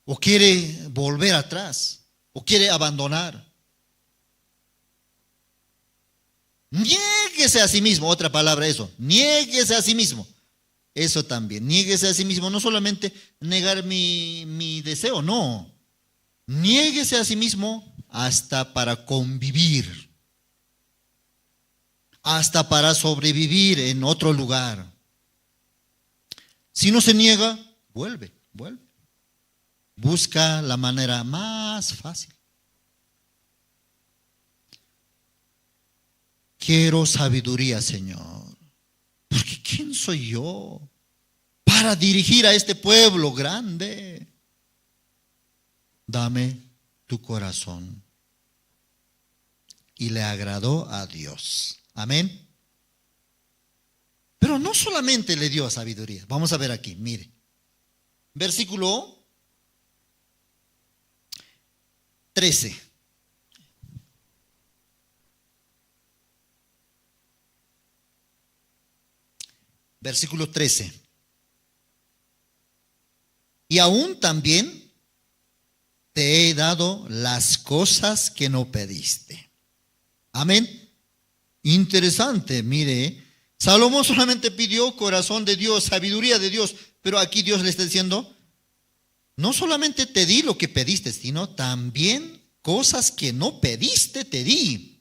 O quiere volver atrás, o quiere abandonar. Niéguese a sí mismo, otra palabra eso, niéguese a sí mismo. Eso también, niéguese a sí mismo, no solamente negar mi deseo, no. Niéguese a sí mismo hasta para convivir, hasta para sobrevivir en otro lugar. Si no se niega, vuelve. Busca la manera más fácil. quiero sabiduría, Señor. Porque ¿quién soy yo para dirigir a este pueblo grande? Dame tu corazón. Y le agradó a Dios. Amén. Pero no solamente le dio sabiduría. Vamos a ver aquí, mire. Versículo 13. Versículo 13. Y aún también te he dado las cosas que no pediste. Amén. Interesante, mire. Salomón solamente pidió corazón de Dios, sabiduría de Dios, pero aquí Dios le está diciendo, no solamente te di lo que pediste, sino también cosas que no pediste te di.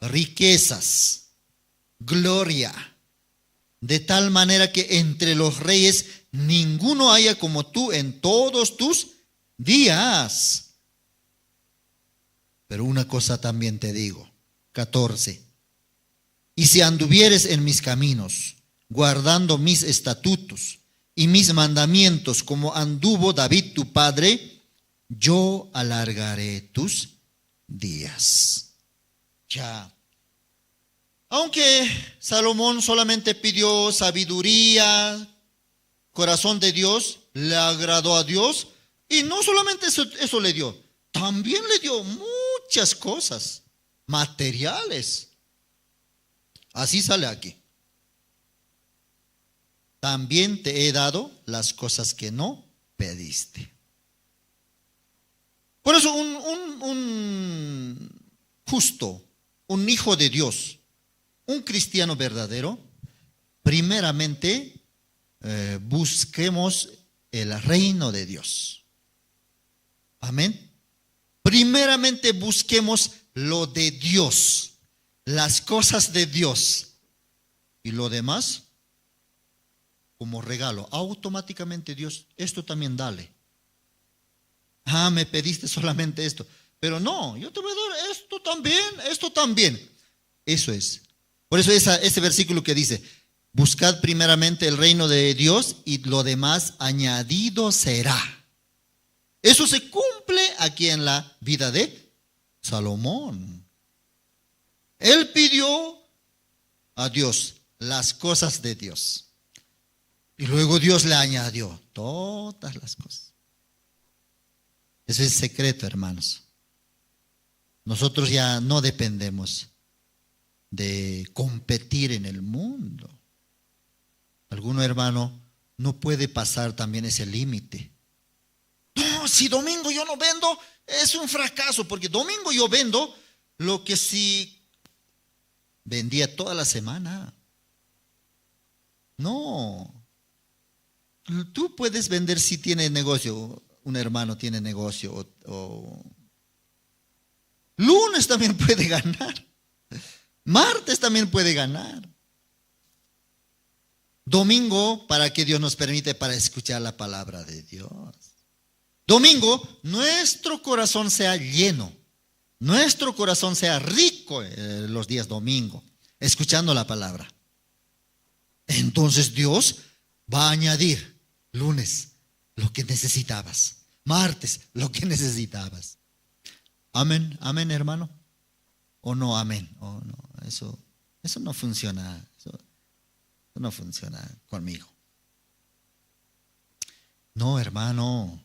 Riquezas, gloria, de tal manera que entre los reyes ninguno haya como tú en todos tus días. Pero una cosa también te digo, 14. Y si anduvieres en mis caminos, guardando mis estatutos y mis mandamientos, como anduvo David tu padre, yo alargaré tus días. Ya. Aunque Salomón solamente pidió sabiduría, corazón de Dios, le agradó a Dios, y no solamente eso le dio, también le dio muchas cosas materiales. Así sale aquí. También te he dado las cosas que no pediste. Por eso un justo, un hijo de Dios, un cristiano verdadero, primeramente busquemos el reino de Dios. Amén. Primeramente busquemos lo de Dios, las cosas de Dios, y lo demás como regalo. Automáticamente Dios, esto también dale. Me pediste solamente esto, pero no, yo te voy a dar esto también, esto también. Eso es. Por eso ese versículo que dice, buscad primeramente el reino de Dios y lo demás añadido será. Eso se cumple aquí en la vida de Salomón. Él pidió a Dios las cosas de Dios. Y luego Dios le añadió todas las cosas. Ese es el secreto, hermanos. Nosotros ya no dependemos de competir en el mundo. Alguno hermano no puede pasar también ese límite. No, si domingo yo no vendo, es un fracaso, porque domingo yo vendo lo que si vendía toda la semana. No. Tú puedes vender si tienes negocio. Un hermano tiene negocio. Lunes también puede ganar. Martes también puede ganar. Domingo, ¿para qué Dios nos permite? Para escuchar la palabra de Dios. Domingo, nuestro corazón sea lleno. Nuestro corazón sea rico los días domingo, escuchando la palabra. Entonces Dios va a añadir lunes lo que necesitabas, martes lo que necesitabas. Amén, amén, hermano. O no, amén. O no, eso no funciona. Eso no funciona conmigo. No, hermano.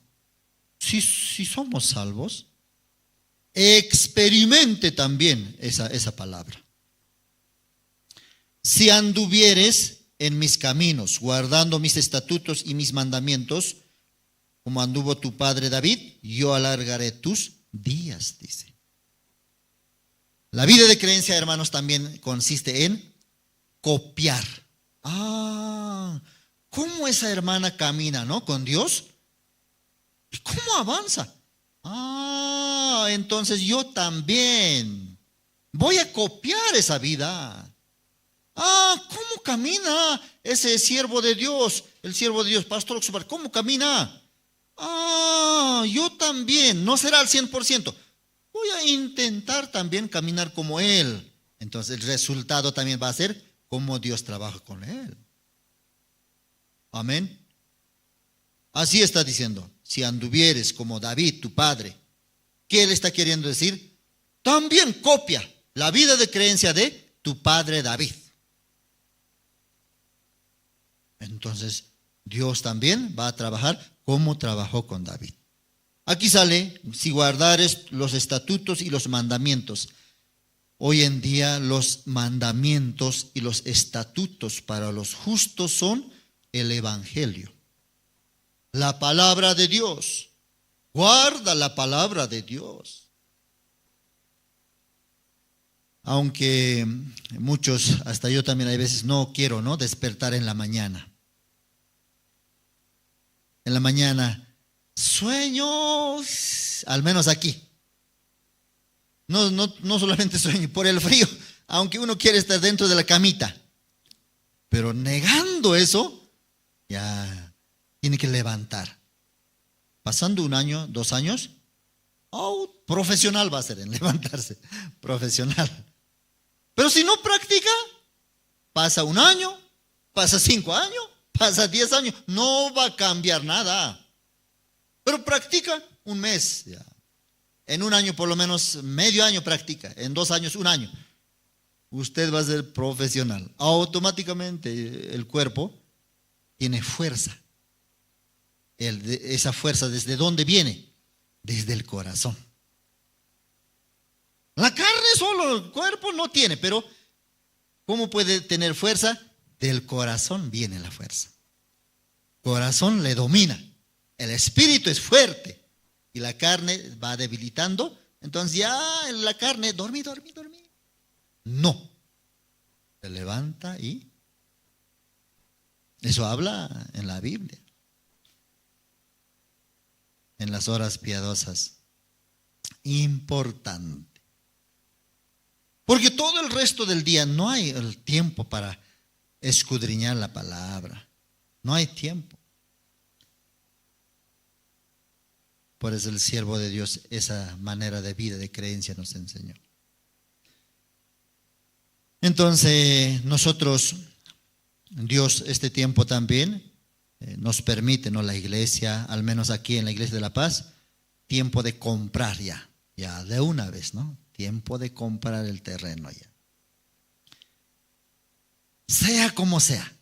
Si somos salvos, experimente también esa palabra. Si anduvieres en mis caminos, guardando mis estatutos y mis mandamientos, como anduvo tu padre David, yo alargaré tus días, dice. La vida de creencia, hermanos, también consiste en copiar. ¿Cómo esa hermana camina, no? Con Dios. ¿Y cómo avanza? Entonces yo también voy a copiar esa vida. ¿Cómo camina ese siervo de Dios? El siervo de Dios, Pastor Oxobar, ¿cómo camina? Yo también, no será al 100%. Voy a intentar también caminar como él. Entonces el resultado también va a ser cómo Dios trabaja con él. Amén. Así está diciendo, si anduvieres como David, tu padre. ¿Qué él está queriendo decir? También copia la vida de creencia de tu padre David. Entonces, Dios también va a trabajar como trabajó con David. Aquí sale, si guardares los estatutos y los mandamientos. Hoy en día los mandamientos y los estatutos para los justos son el Evangelio. La palabra de Dios. Guarda la palabra de Dios. Aunque muchos, hasta yo también hay veces no quiero, ¿no?, despertar en la mañana. En la mañana, sueños, al menos aquí. No solamente sueño, por el frío, aunque uno quiere estar dentro de la camita. Pero negando eso, ya tiene que levantar. Pasando 1 año, 2 años, profesional va a ser en levantarse, profesional. Pero si no practica, pasa 1 año, pasa 5 años, pasa 10 años, no va a cambiar nada. Pero practica 1 mes, ya. En 1 año por lo menos medio año practica, en 2 años 1 año. Usted va a ser profesional. Automáticamente el cuerpo tiene fuerza. Esa fuerza, ¿desde dónde viene? Desde el corazón. La carne solo, el cuerpo no tiene, pero ¿cómo puede tener fuerza? Del corazón viene la fuerza. Corazón le domina. El espíritu es fuerte y la carne va debilitando. Entonces ya la carne, dormí. No. Se levanta y eso habla en la Biblia. En las horas piadosas. Importante. Porque todo el resto del día no hay el tiempo para escudriñar la palabra. No hay tiempo. Por eso el siervo de Dios esa manera de vida, de creencia nos enseñó. Entonces nosotros, Dios este tiempo también nos permite, ¿no?, la iglesia, al menos aquí en la Iglesia de la Paz, tiempo de comprar ya de una vez, ¿no? Tiempo de comprar el terreno ya. Sea como sea.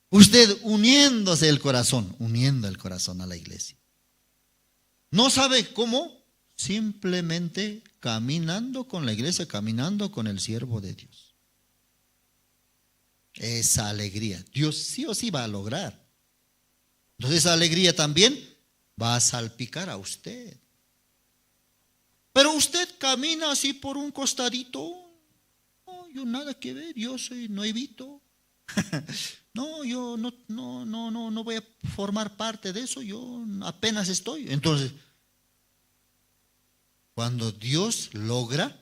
Usted uniendo el corazón a la iglesia. ¿No sabe cómo? Simplemente caminando con la iglesia, caminando con el siervo de Dios. Esa alegría, Dios sí o sí va a lograr. Entonces esa alegría también va a salpicar a usted. Pero usted camina así por un costadito. No, yo nada que ver, yo soy nuevito. No, yo no voy a formar parte de eso, yo apenas estoy. Entonces, cuando Dios logra,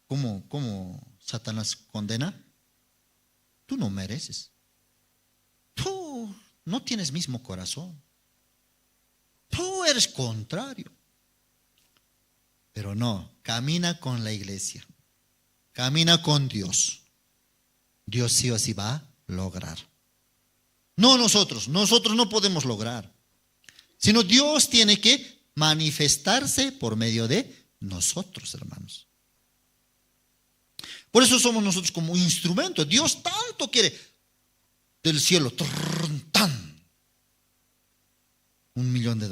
¿cómo Satanás condena? Tú no mereces. Tú no tienes mismo corazón. Tú eres contrario. Pero no, camina con la iglesia. Camina con Dios. Dios sí o sí va a lograr. No nosotros no podemos lograr. Sino Dios tiene que manifestarse por medio de nosotros, hermanos. Por eso somos nosotros como instrumento. Dios tanto quiere del cielo, tan, $1 millón.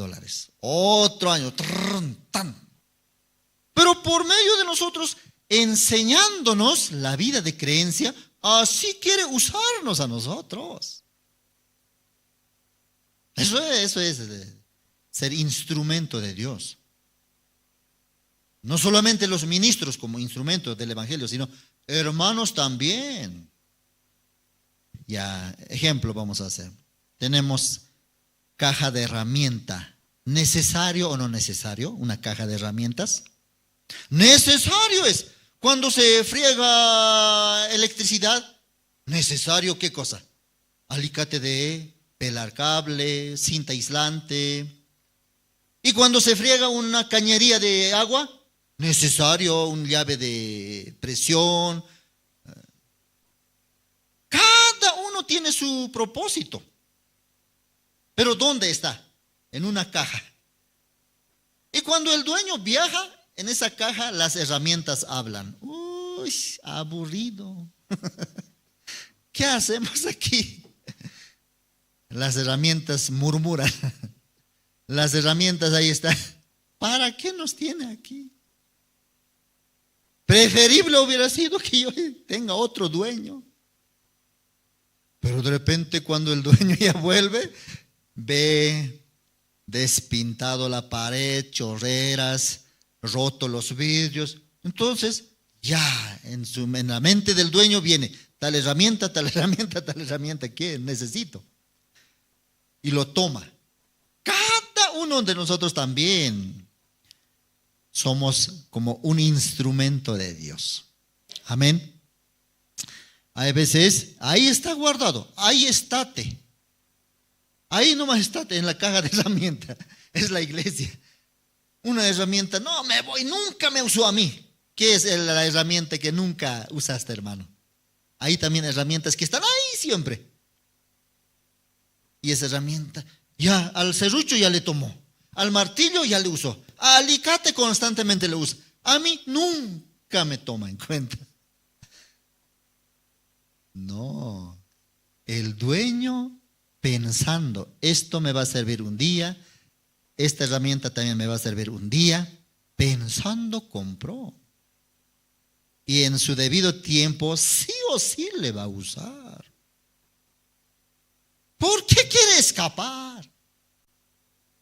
Otro año, tan. Pero por medio de nosotros, enseñándonos la vida de creencia, así quiere usarnos a nosotros. Eso es ser instrumento de Dios. No solamente los ministros como instrumentos del evangelio, sino hermanos también. Ya, ejemplo vamos a hacer. Tenemos caja de herramienta. ¿Necesario o no necesario una caja de herramientas? Necesario es. Cuando se friega electricidad, ¿necesario qué cosa? Alicate de pelar cable, cinta aislante. Y cuando se friega una cañería de agua, necesario una llave de presión. Cada uno tiene su propósito. Pero ¿dónde está? En una caja. Y cuando el dueño viaja, en esa caja las herramientas hablan. Uy, aburrido. ¿Qué hacemos aquí? Las herramientas murmuran. Las herramientas ahí están. ¿Para qué nos tiene aquí? Preferible hubiera sido que yo tenga otro dueño. Pero de repente cuando el dueño ya vuelve, ve despintado la pared, chorreras, roto los vidrios. Entonces ya en la mente del dueño viene tal herramienta, tal herramienta, tal herramienta que necesito. Y lo toma. Cada uno de nosotros también somos como un instrumento de Dios. Amén. Hay veces, ahí está guardado, ahí estate. Ahí nomás estate en la caja de herramientas. Es la iglesia. Una herramienta, no me voy, nunca me usó a mí. ¿Qué es la herramienta que nunca usaste, hermano? Hay también herramientas que están ahí siempre. Y esa herramienta, ya al serrucho ya le tomó, al martillo ya le usó, al alicate constantemente le usa. A mí nunca me toma en cuenta. No, el dueño pensando, esto me va a servir un día, esta herramienta también me va a servir un día, pensando compró. Y en su debido tiempo sí o sí le va a usar. ¿Por qué quiere escapar?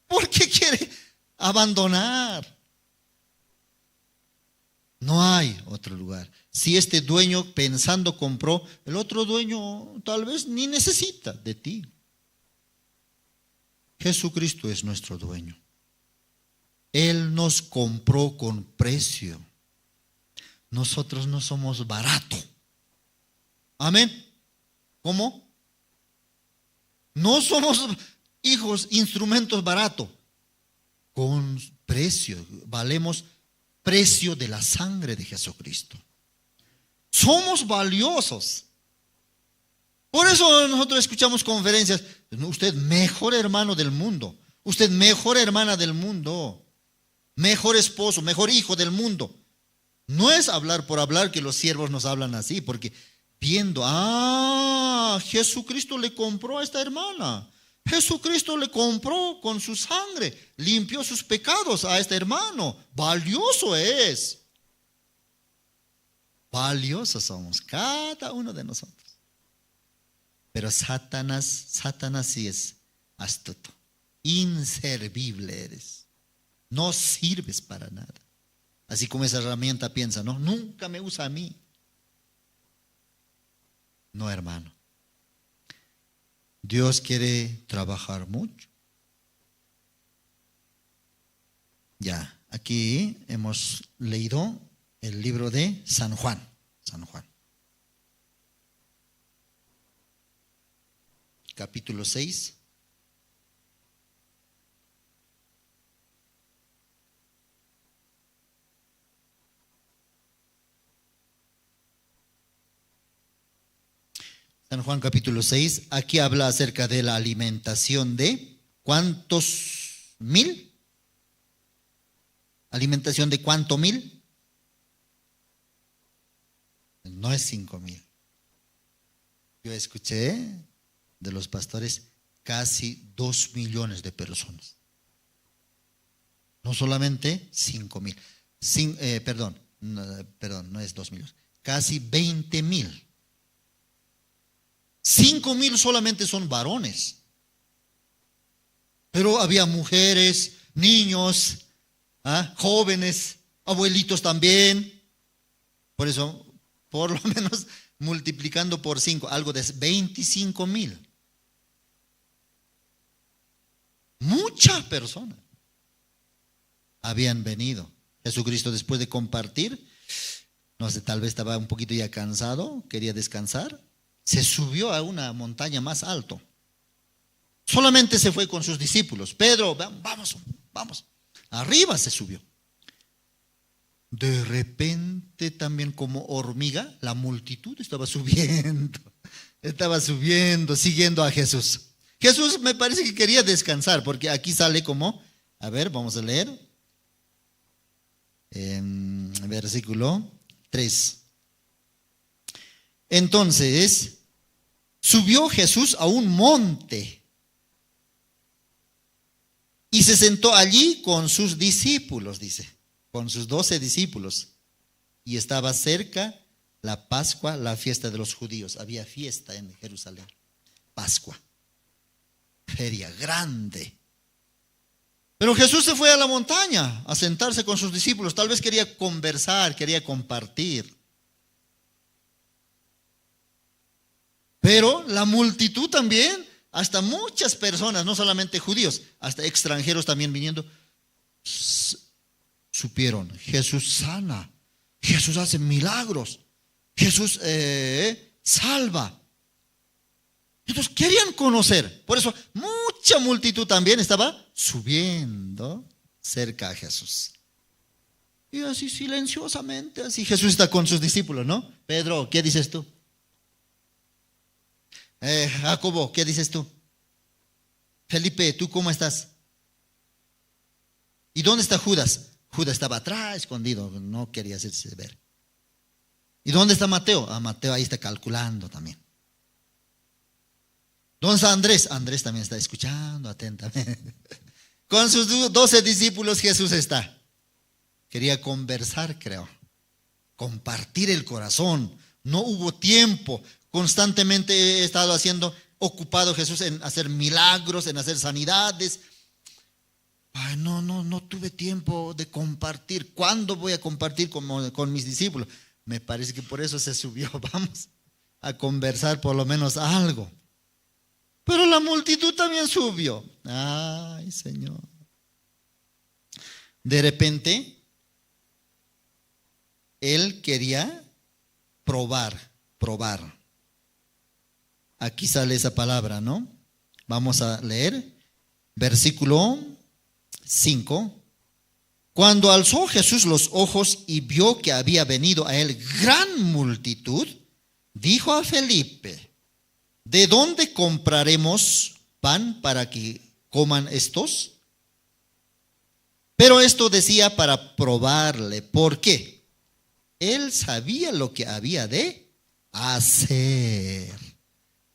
¿Por qué quiere abandonar? No hay otro lugar. Si este dueño pensando compró, el otro dueño tal vez ni necesita de ti. Jesucristo es nuestro dueño. Él nos compró con precio. Nosotros no somos barato. Amén. ¿Cómo? No somos hijos, instrumentos baratos. Con precio. Valemos precio de la sangre de Jesucristo. Somos valiosos. Por eso nosotros escuchamos conferencias. Usted mejor hermano del mundo. Usted mejor hermana del mundo. Mejor esposo, mejor hijo del mundo. No es hablar por hablar que los siervos nos hablan así, porque viendo, Jesucristo le compró a esta hermana. Jesucristo le compró con su sangre, limpió sus pecados a este hermano. Valioso es. Valiosos somos, cada uno de nosotros. Pero Satanás sí es astuto. Inservible eres. No sirves para nada. Así como esa herramienta piensa, no, nunca me usa a mí. No, hermano. Dios quiere trabajar mucho. Ya, aquí hemos leído el libro de San Juan. San Juan. Capítulo 6. San Juan capítulo 6, aquí habla acerca de la alimentación de ¿cuántos mil? ¿Alimentación de cuánto mil? No es 5,000. Yo escuché de los pastores casi 2 millones de personas. No solamente 5,000. Perdón, no es 2 millones. Casi 20,000. 5,000 solamente son varones. Pero había mujeres, niños, jóvenes, abuelitos también. Por eso, por lo menos multiplicando por 5, algo de 25,000. Muchas personas habían venido. Jesucristo, después de compartir, no sé, tal vez estaba un poquito ya cansado, quería descansar. Se subió a una montaña más alto. Solamente se fue con sus discípulos. Pedro, vamos. Arriba se subió. De repente también como hormiga, la multitud estaba subiendo, siguiendo a Jesús. Jesús me parece que quería descansar, porque aquí sale como, a ver, vamos a leer, versículo 3. Entonces, subió Jesús a un monte y se sentó allí con sus discípulos, dice, con sus 12 discípulos. Y estaba cerca la Pascua, la fiesta de los judíos. Había fiesta en Jerusalén, Pascua, feria grande. Pero Jesús se fue a la montaña a sentarse con sus discípulos. Tal vez quería conversar, quería compartir. Pero la multitud también, hasta muchas personas, no solamente judíos, hasta extranjeros también viniendo, supieron, Jesús sana, Jesús hace milagros, Jesús salva. Entonces querían conocer. Por eso mucha multitud también estaba subiendo cerca a Jesús. Y así silenciosamente, así Jesús está con sus discípulos, ¿no? Pedro, ¿qué dices tú? Jacobo, ¿qué dices tú? Felipe, ¿tú cómo estás? ¿Y dónde está Judas? Judas estaba atrás, escondido, no quería hacerse ver. ¿Y dónde está Mateo? Mateo ahí está calculando también. ¿Dónde está Andrés? Andrés también está escuchando atentamente. Con sus 12 discípulos Jesús está. Quería conversar, creo. Compartir el corazón. No hubo tiempo. Constantemente he estado ocupado Jesús en hacer milagros, en hacer sanidades. Ay, no tuve tiempo de compartir. ¿Cuándo voy a compartir con mis discípulos? Me parece que por eso se subió. Vamos a conversar por lo menos algo. Pero la multitud también subió. Ay, Señor. De repente, él quería probar. Aquí sale esa palabra, ¿no? Vamos a leer. Versículo 5. Cuando alzó Jesús los ojos y vio que había venido a él gran multitud, dijo a Felipe: ¿de dónde compraremos pan para que coman estos? Pero esto decía para probarle. ¿Por qué? Él sabía lo que había de hacer.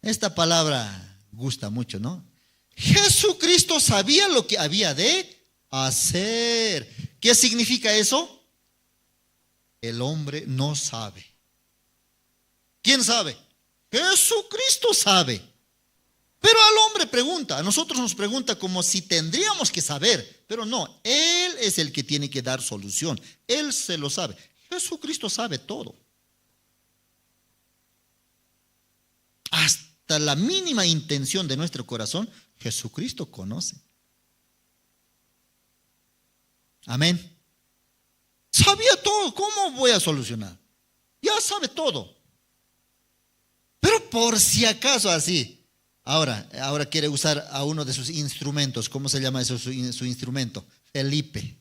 Esta palabra gusta mucho, ¿no? Jesucristo sabía lo que había de hacer. ¿Qué significa eso? El hombre no sabe. ¿Quién sabe? Jesucristo sabe. Pero al hombre pregunta, a nosotros nos pregunta como si tendríamos que saber, pero no, Él es el que tiene que dar solución. Él se lo sabe. Jesucristo sabe todo. Hasta la mínima intención de nuestro corazón, Jesucristo conoce. Amén. Sabía todo. ¿Cómo voy a solucionar? Ya sabe todo. Pero por si acaso así. Ahora quiere usar a uno de sus instrumentos. ¿Cómo se llama eso, su instrumento? Felipe.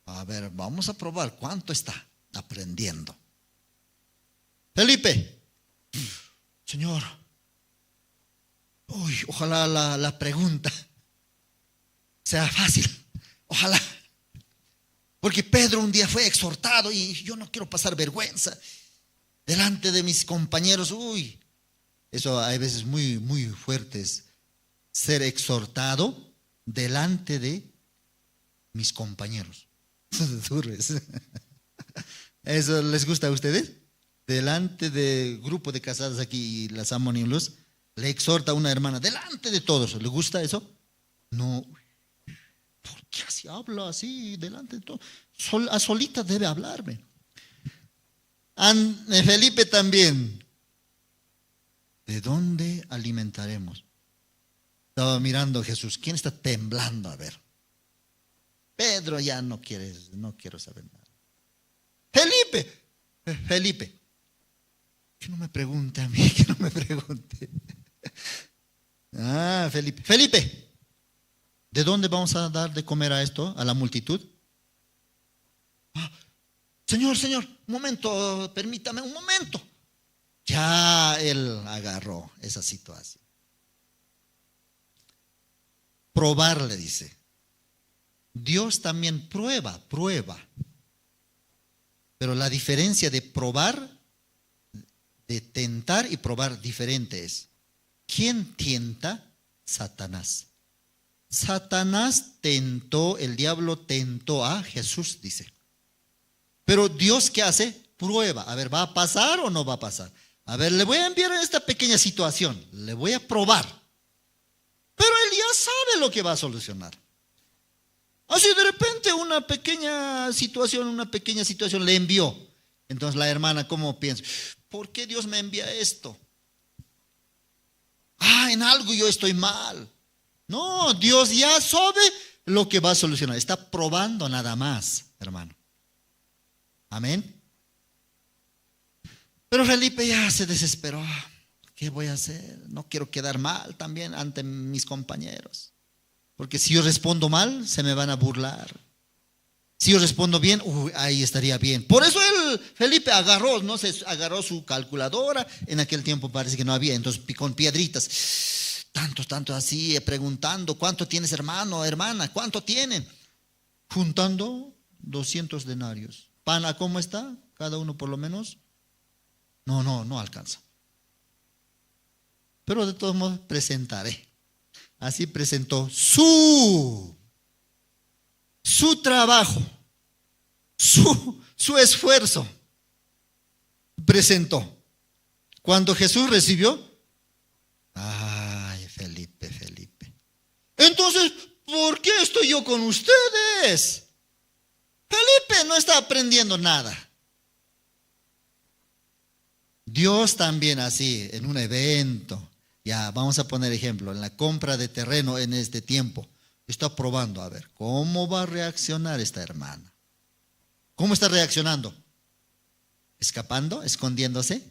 A ver, vamos a probar cuánto está aprendiendo. Felipe. Señor. Uy, ojalá la pregunta sea fácil. Ojalá. Porque Pedro un día fue exhortado y yo no quiero pasar vergüenza delante de mis compañeros. Uy, eso hay veces muy, muy fuertes. Ser exhortado delante de mis compañeros. ¿Eso les gusta a ustedes? Delante de grupo de casadas aquí y las amo en luz, le exhorta a una hermana delante de todos. ¿Le gusta eso? No. ¿Por qué así habla así delante de todos? A solita debe hablarme. Felipe también. ¿De dónde alimentaremos? Estaba mirando a Jesús. ¿Quién está temblando? A ver. Pedro ya no quiero saber nada. Felipe. Que no me pregunte a mí, que no me pregunte. Felipe. ¿De dónde vamos a dar de comer a esto, a la multitud? Señor, un momento, permítame un momento. Ya él agarró esa situación. Probar, le dice. Dios también prueba. Pero la diferencia de probar, de tentar y probar diferente es. ¿Quién tienta? Satanás. Satanás tentó, el diablo tentó a Jesús, dice. Pero Dios, ¿qué hace? Prueba. A ver, ¿va a pasar o no va a pasar? A ver, le voy a enviar en esta pequeña situación. Le voy a probar. Pero él ya sabe lo que va a solucionar. Así de repente una pequeña situación le envió. Entonces la hermana, ¿cómo piensa? ¿Por qué Dios me envía esto? En algo yo estoy mal. No, Dios ya sabe lo que va a solucionar. Está probando nada más, hermano. Amén. Pero Felipe ya se desesperó. ¿Qué voy a hacer? No quiero quedar mal también ante mis compañeros. Porque si yo respondo mal, se me van a burlar. Si yo respondo bien, ahí estaría bien. Por eso Felipe agarró su calculadora. En aquel tiempo parece que no había. Entonces con piedritas, tantos así, preguntando, ¿cuánto tienes, hermano, hermana? ¿Cuánto tienen? Juntando 200 denarios. ¿Pana cómo está? Cada uno por lo menos. No alcanza. Pero de todos modos presentaré. Así presentó su trabajo, su esfuerzo. Presentó. Cuando Jesús recibió, Felipe. Entonces, ¿por qué estoy yo con ustedes? Felipe no está aprendiendo nada. Dios también así, en un evento, ya vamos a poner ejemplo, en la compra de terreno en este tiempo, está probando a ver cómo va a reaccionar esta hermana. ¿Cómo está reaccionando? ¿Escapando? ¿Escondiéndose?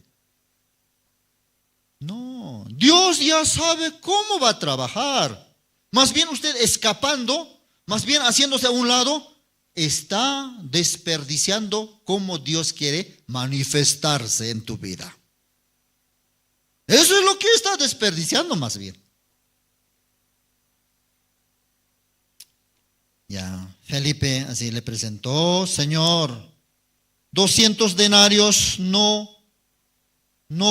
No, Dios ya sabe cómo va a trabajar. Más bien usted escapando, más bien haciéndose a un lado, está desperdiciando cómo Dios quiere manifestarse en tu vida. Eso es lo que está desperdiciando más bien. Ya, Felipe así le presentó, Señor, 200 denarios no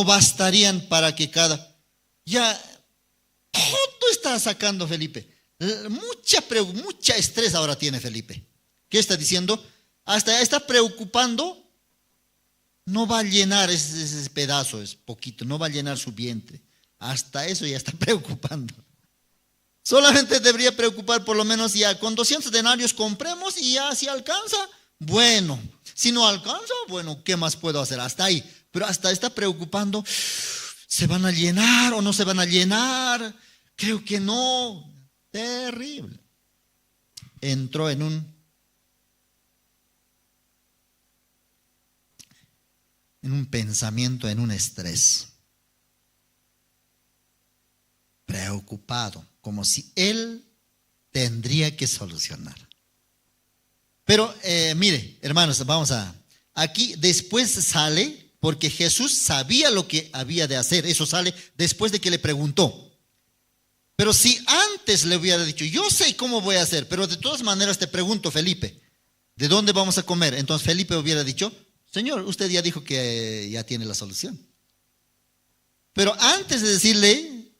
bastarían para que ya, todo está sacando Felipe. Mucha estrés ahora tiene Felipe. ¿Qué está diciendo? Hasta está preocupando. No va a llenar ese pedazo, es poquito, no va a llenar su vientre. Hasta eso ya está preocupando. Solamente debería preocupar por lo menos ya con 200 denarios compremos y ya si alcanza, bueno. Si no alcanza, bueno, ¿qué más puedo hacer? Hasta ahí. Pero hasta está preocupando, ¿se van a llenar o no se van a llenar? Creo que no. Terrible. Entró en un pensamiento, en un estrés. Preocupado, como si él tendría que solucionar. Pero mire, hermanos, aquí después sale, porque Jesús sabía lo que había de hacer, eso sale después de que le preguntó. Pero si antes le hubiera dicho, yo sé cómo voy a hacer, pero de todas maneras te pregunto, Felipe, ¿de dónde vamos a comer? Entonces Felipe hubiera dicho, Señor, usted ya dijo que ya tiene la solución. Pero antes de decirle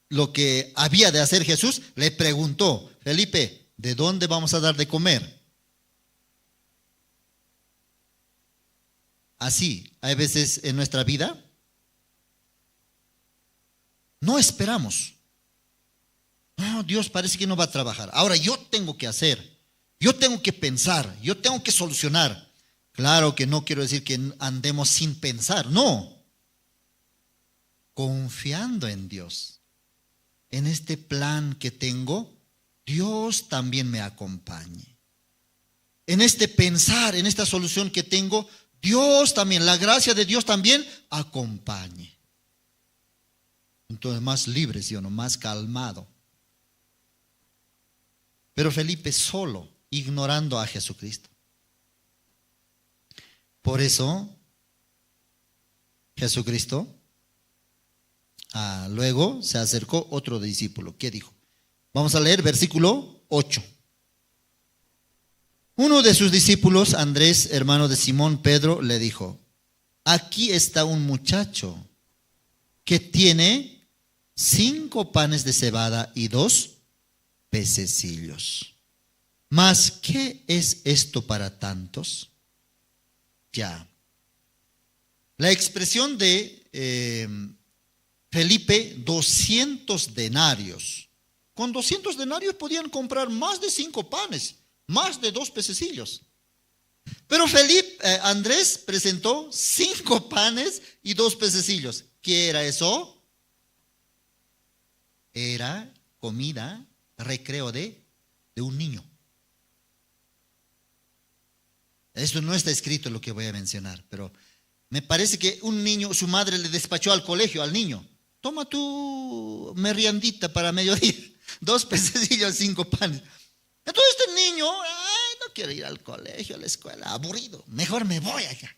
lo que había de hacer Jesús, le preguntó, Felipe, ¿de dónde vamos a dar de comer? Así, hay veces en nuestra vida, no esperamos. No, Dios parece que no va a trabajar. Ahora yo tengo que hacer, yo tengo que pensar, yo tengo que solucionar. Claro que no quiero decir que andemos sin pensar, no. Confiando en Dios. En este plan que tengo, Dios también me acompañe. En este pensar, en esta solución que tengo, Dios también, la gracia de Dios también acompañe. Entonces más libre, ¿sí o no? Más calmado. Pero Felipe solo, ignorando a Jesucristo. Por eso, Jesucristo, luego se acercó otro discípulo. ¿Qué dijo? Vamos a leer versículo 8. Uno de sus discípulos, Andrés, hermano de Simón Pedro, le dijo: aquí está un muchacho que tiene 5 panes de cebada y 2 pececillos. ¿Mas qué es esto para tantos? Ya. La expresión de Felipe, 200 denarios. Con 200 denarios podían comprar más de 5 panes, más de 2 pececillos. Pero Andrés presentó 5 panes y 2 pececillos. ¿Qué era eso? Era comida, recreo de un niño. Esto no está escrito en lo que voy a mencionar, pero me parece que un niño, su madre le despachó al colegio al niño. Toma tu meriendita para mediodía, 2 pececillos, 5 panes. Entonces este niño, no quiero ir al colegio, a la escuela, aburrido, mejor me voy allá.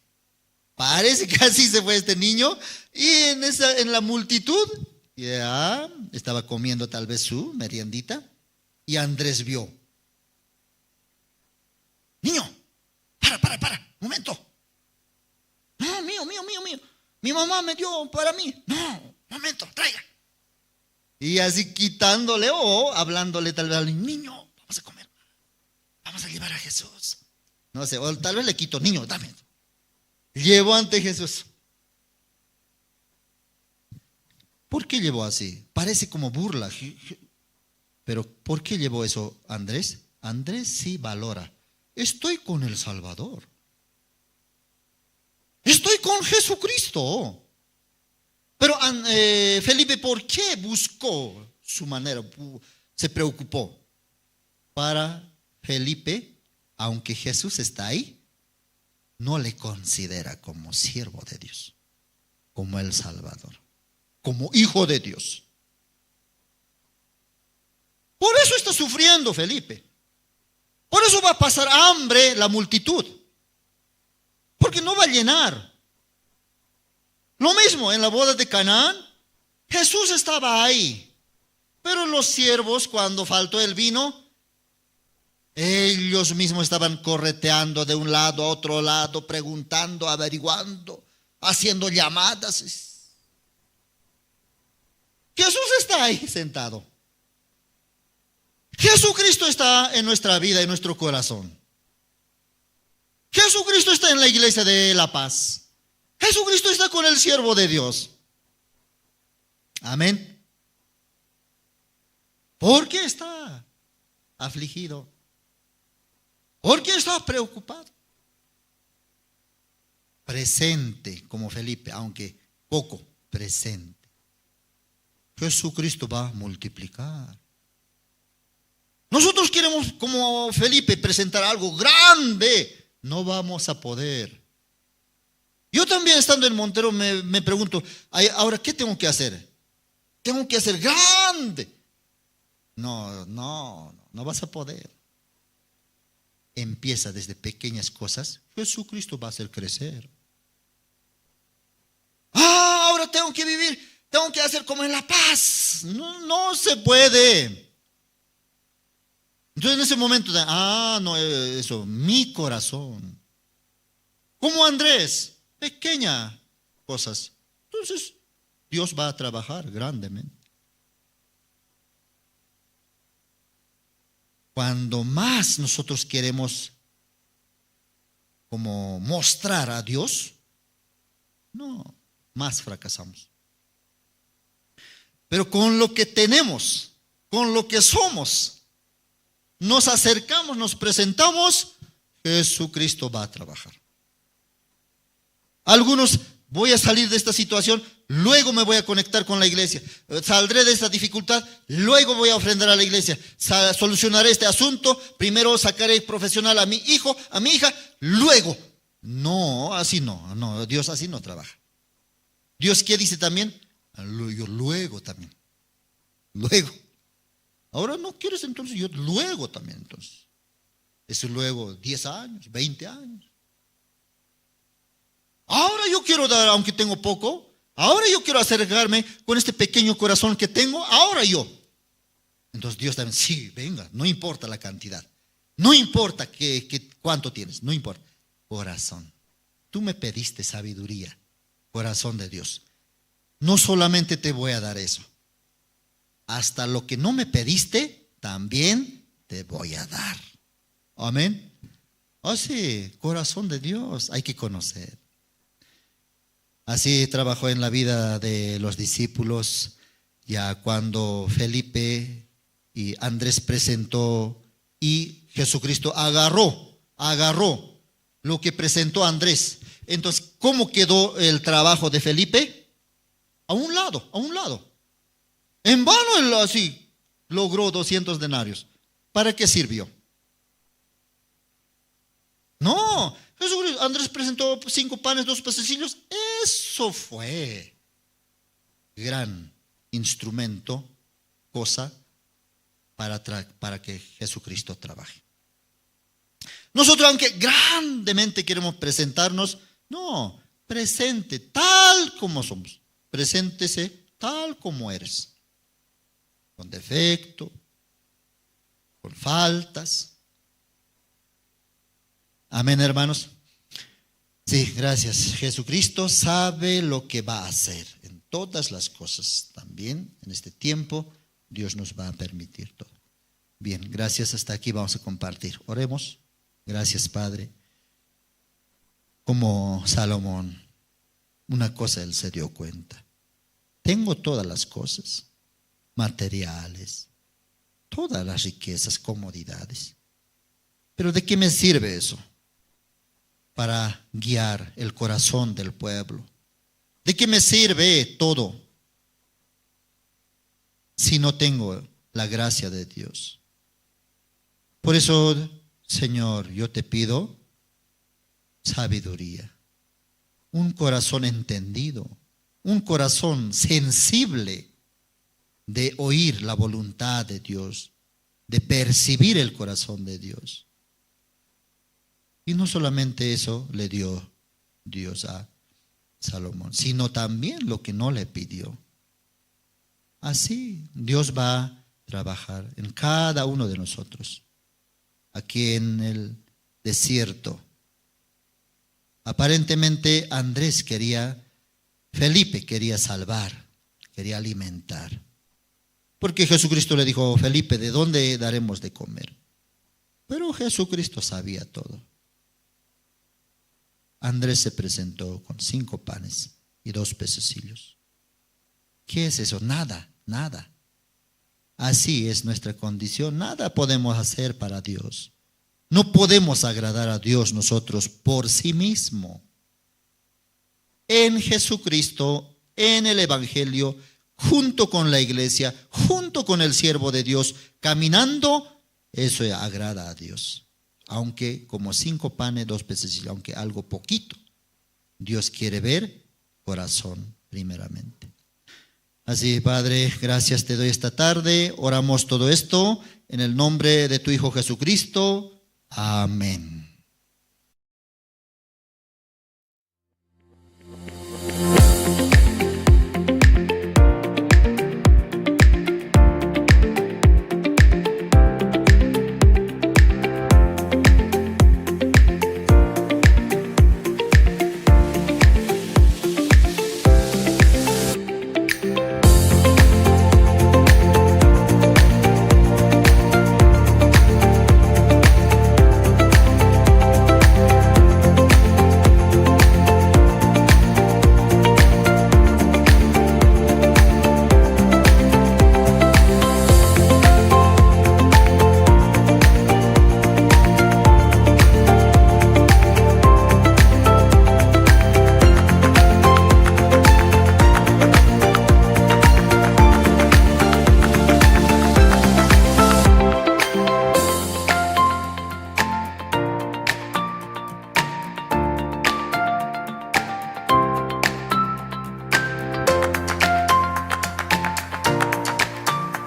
Parece que así se fue este niño, y en la multitud ya estaba comiendo tal vez su meriendita, y Andrés vio. Niño, para, un momento. No, mío. Mi mamá me dio para mí. No, momento, traiga. Y así quitándole o hablándole tal vez al niño, vamos a comer, vamos a llevar a Jesús. No sé, o tal vez le quito, niño, dame. Llevó ante Jesús. ¿Por qué llevó así? Parece como burla. Pero ¿por qué llevó eso Andrés? Andrés sí valora. Estoy con el Salvador. Estoy con Jesucristo. Pero Felipe, ¿por qué buscó su manera? Se preocupó. Para Felipe, aunque Jesús está ahí, no le considera como siervo de Dios, como el Salvador, como hijo de Dios. Por eso está sufriendo Felipe. Por eso va a pasar hambre la multitud, porque no va a llenar. Lo mismo en la boda de Canaán, Jesús estaba ahí, pero los siervos, cuando faltó el vino, ellos mismos estaban correteando de un lado a otro lado, preguntando, averiguando, haciendo llamadas. Jesús está ahí sentado. Jesucristo está en nuestra vida, en nuestro corazón. Jesucristo está en la iglesia de La Paz. Jesucristo está con el siervo de Dios. Amén. ¿Por qué está afligido? ¿Por qué está preocupado? Presente como Felipe, aunque poco, presente. Jesucristo va a multiplicar. Nosotros queremos, como Felipe, presentar algo grande. No vamos a poder. Yo también, estando en Montero, me pregunto, ahora, ¿qué tengo que hacer? Tengo que hacer grande. No vas a poder. Empieza desde pequeñas cosas. Jesucristo va a hacer crecer. Ahora tengo que vivir, tengo que hacer como en La Paz. No se puede. Entonces en ese momento, eso, mi corazón. Como Andrés, pequeñas cosas. Entonces Dios va a trabajar grandemente. Cuando más nosotros queremos como mostrar a Dios, más fracasamos. Pero con lo que tenemos, con lo que somos, nos acercamos, nos presentamos, Jesucristo va a trabajar. Algunos, voy a salir de esta situación, luego me voy a conectar con la iglesia. Saldré de esta dificultad, luego voy a ofrendar a la iglesia. Solucionaré este asunto, primero sacaré profesional a mi hijo, a mi hija, luego. No, así no, Dios así no trabaja. Dios, ¿qué dice también? Yo luego también. Luego. Ahora no quieres, entonces yo luego también, entonces. Eso luego 10 años, 20 años. yo quiero dar aunque tengo poco. Ahora yo quiero acercarme con este pequeño corazón que tengo. Ahora yo. Entonces Dios también, sí, venga, no importa la cantidad. No importa cuánto tienes, no importa. Corazón. Tú me pediste sabiduría, corazón de Dios. No solamente te voy a dar eso. Hasta lo que no me pediste, también te voy a dar. Amén. Así, corazón de Dios, hay que conocer. Así trabajó en la vida de los discípulos, ya cuando Felipe y Andrés presentó y Jesucristo agarró lo que presentó Andrés. Entonces, ¿cómo quedó el trabajo de Felipe? A un lado. En vano él así logró 200 denarios. ¿Para qué sirvió? No, Jesucristo, Andrés presentó 5 panes, 2 pececillos. Eso fue gran instrumento, cosa para que Jesucristo trabaje. Nosotros, aunque grandemente queremos presentarnos, no, presente tal como somos. Preséntese tal como eres. Con defecto, con faltas. Amén, hermanos. Sí, gracias. Jesucristo sabe lo que va a hacer en todas las cosas. También en este tiempo Dios nos va a permitir todo. Bien, gracias. Hasta aquí vamos a compartir. Oremos. Gracias, Padre. Como Salomón, una cosa él se dio cuenta. Tengo todas las cosas, materiales, todas las riquezas, comodidades. Pero ¿de qué me sirve eso? Para guiar el corazón del pueblo. ¿De qué me sirve todo si no tengo la gracia de Dios? Por eso, Señor, yo te pido sabiduría, un corazón entendido, un corazón sensible de oír la voluntad de Dios, de percibir el corazón de Dios. Y no solamente eso le dio Dios a Salomón, sino también lo que no le pidió. Así Dios va a trabajar en cada uno de nosotros. Aquí en el desierto, aparentemente Felipe quería salvar, quería alimentar. Porque Jesucristo le dijo, Felipe, ¿de dónde daremos de comer? Pero Jesucristo sabía todo. Andrés se presentó con 5 panes y 2 pececillos. ¿Qué es eso? Nada. Así es nuestra condición. Nada podemos hacer para Dios. No podemos agradar a Dios nosotros por sí mismo. En Jesucristo, en el Evangelio, junto con la iglesia, junto con el siervo de Dios, caminando, eso agrada a Dios. Aunque como 5 panes, 2 peces, aunque algo poquito, Dios quiere ver corazón primeramente. Así, Padre, gracias te doy esta tarde. Oramos todo esto en el nombre de tu Hijo Jesucristo. Amén.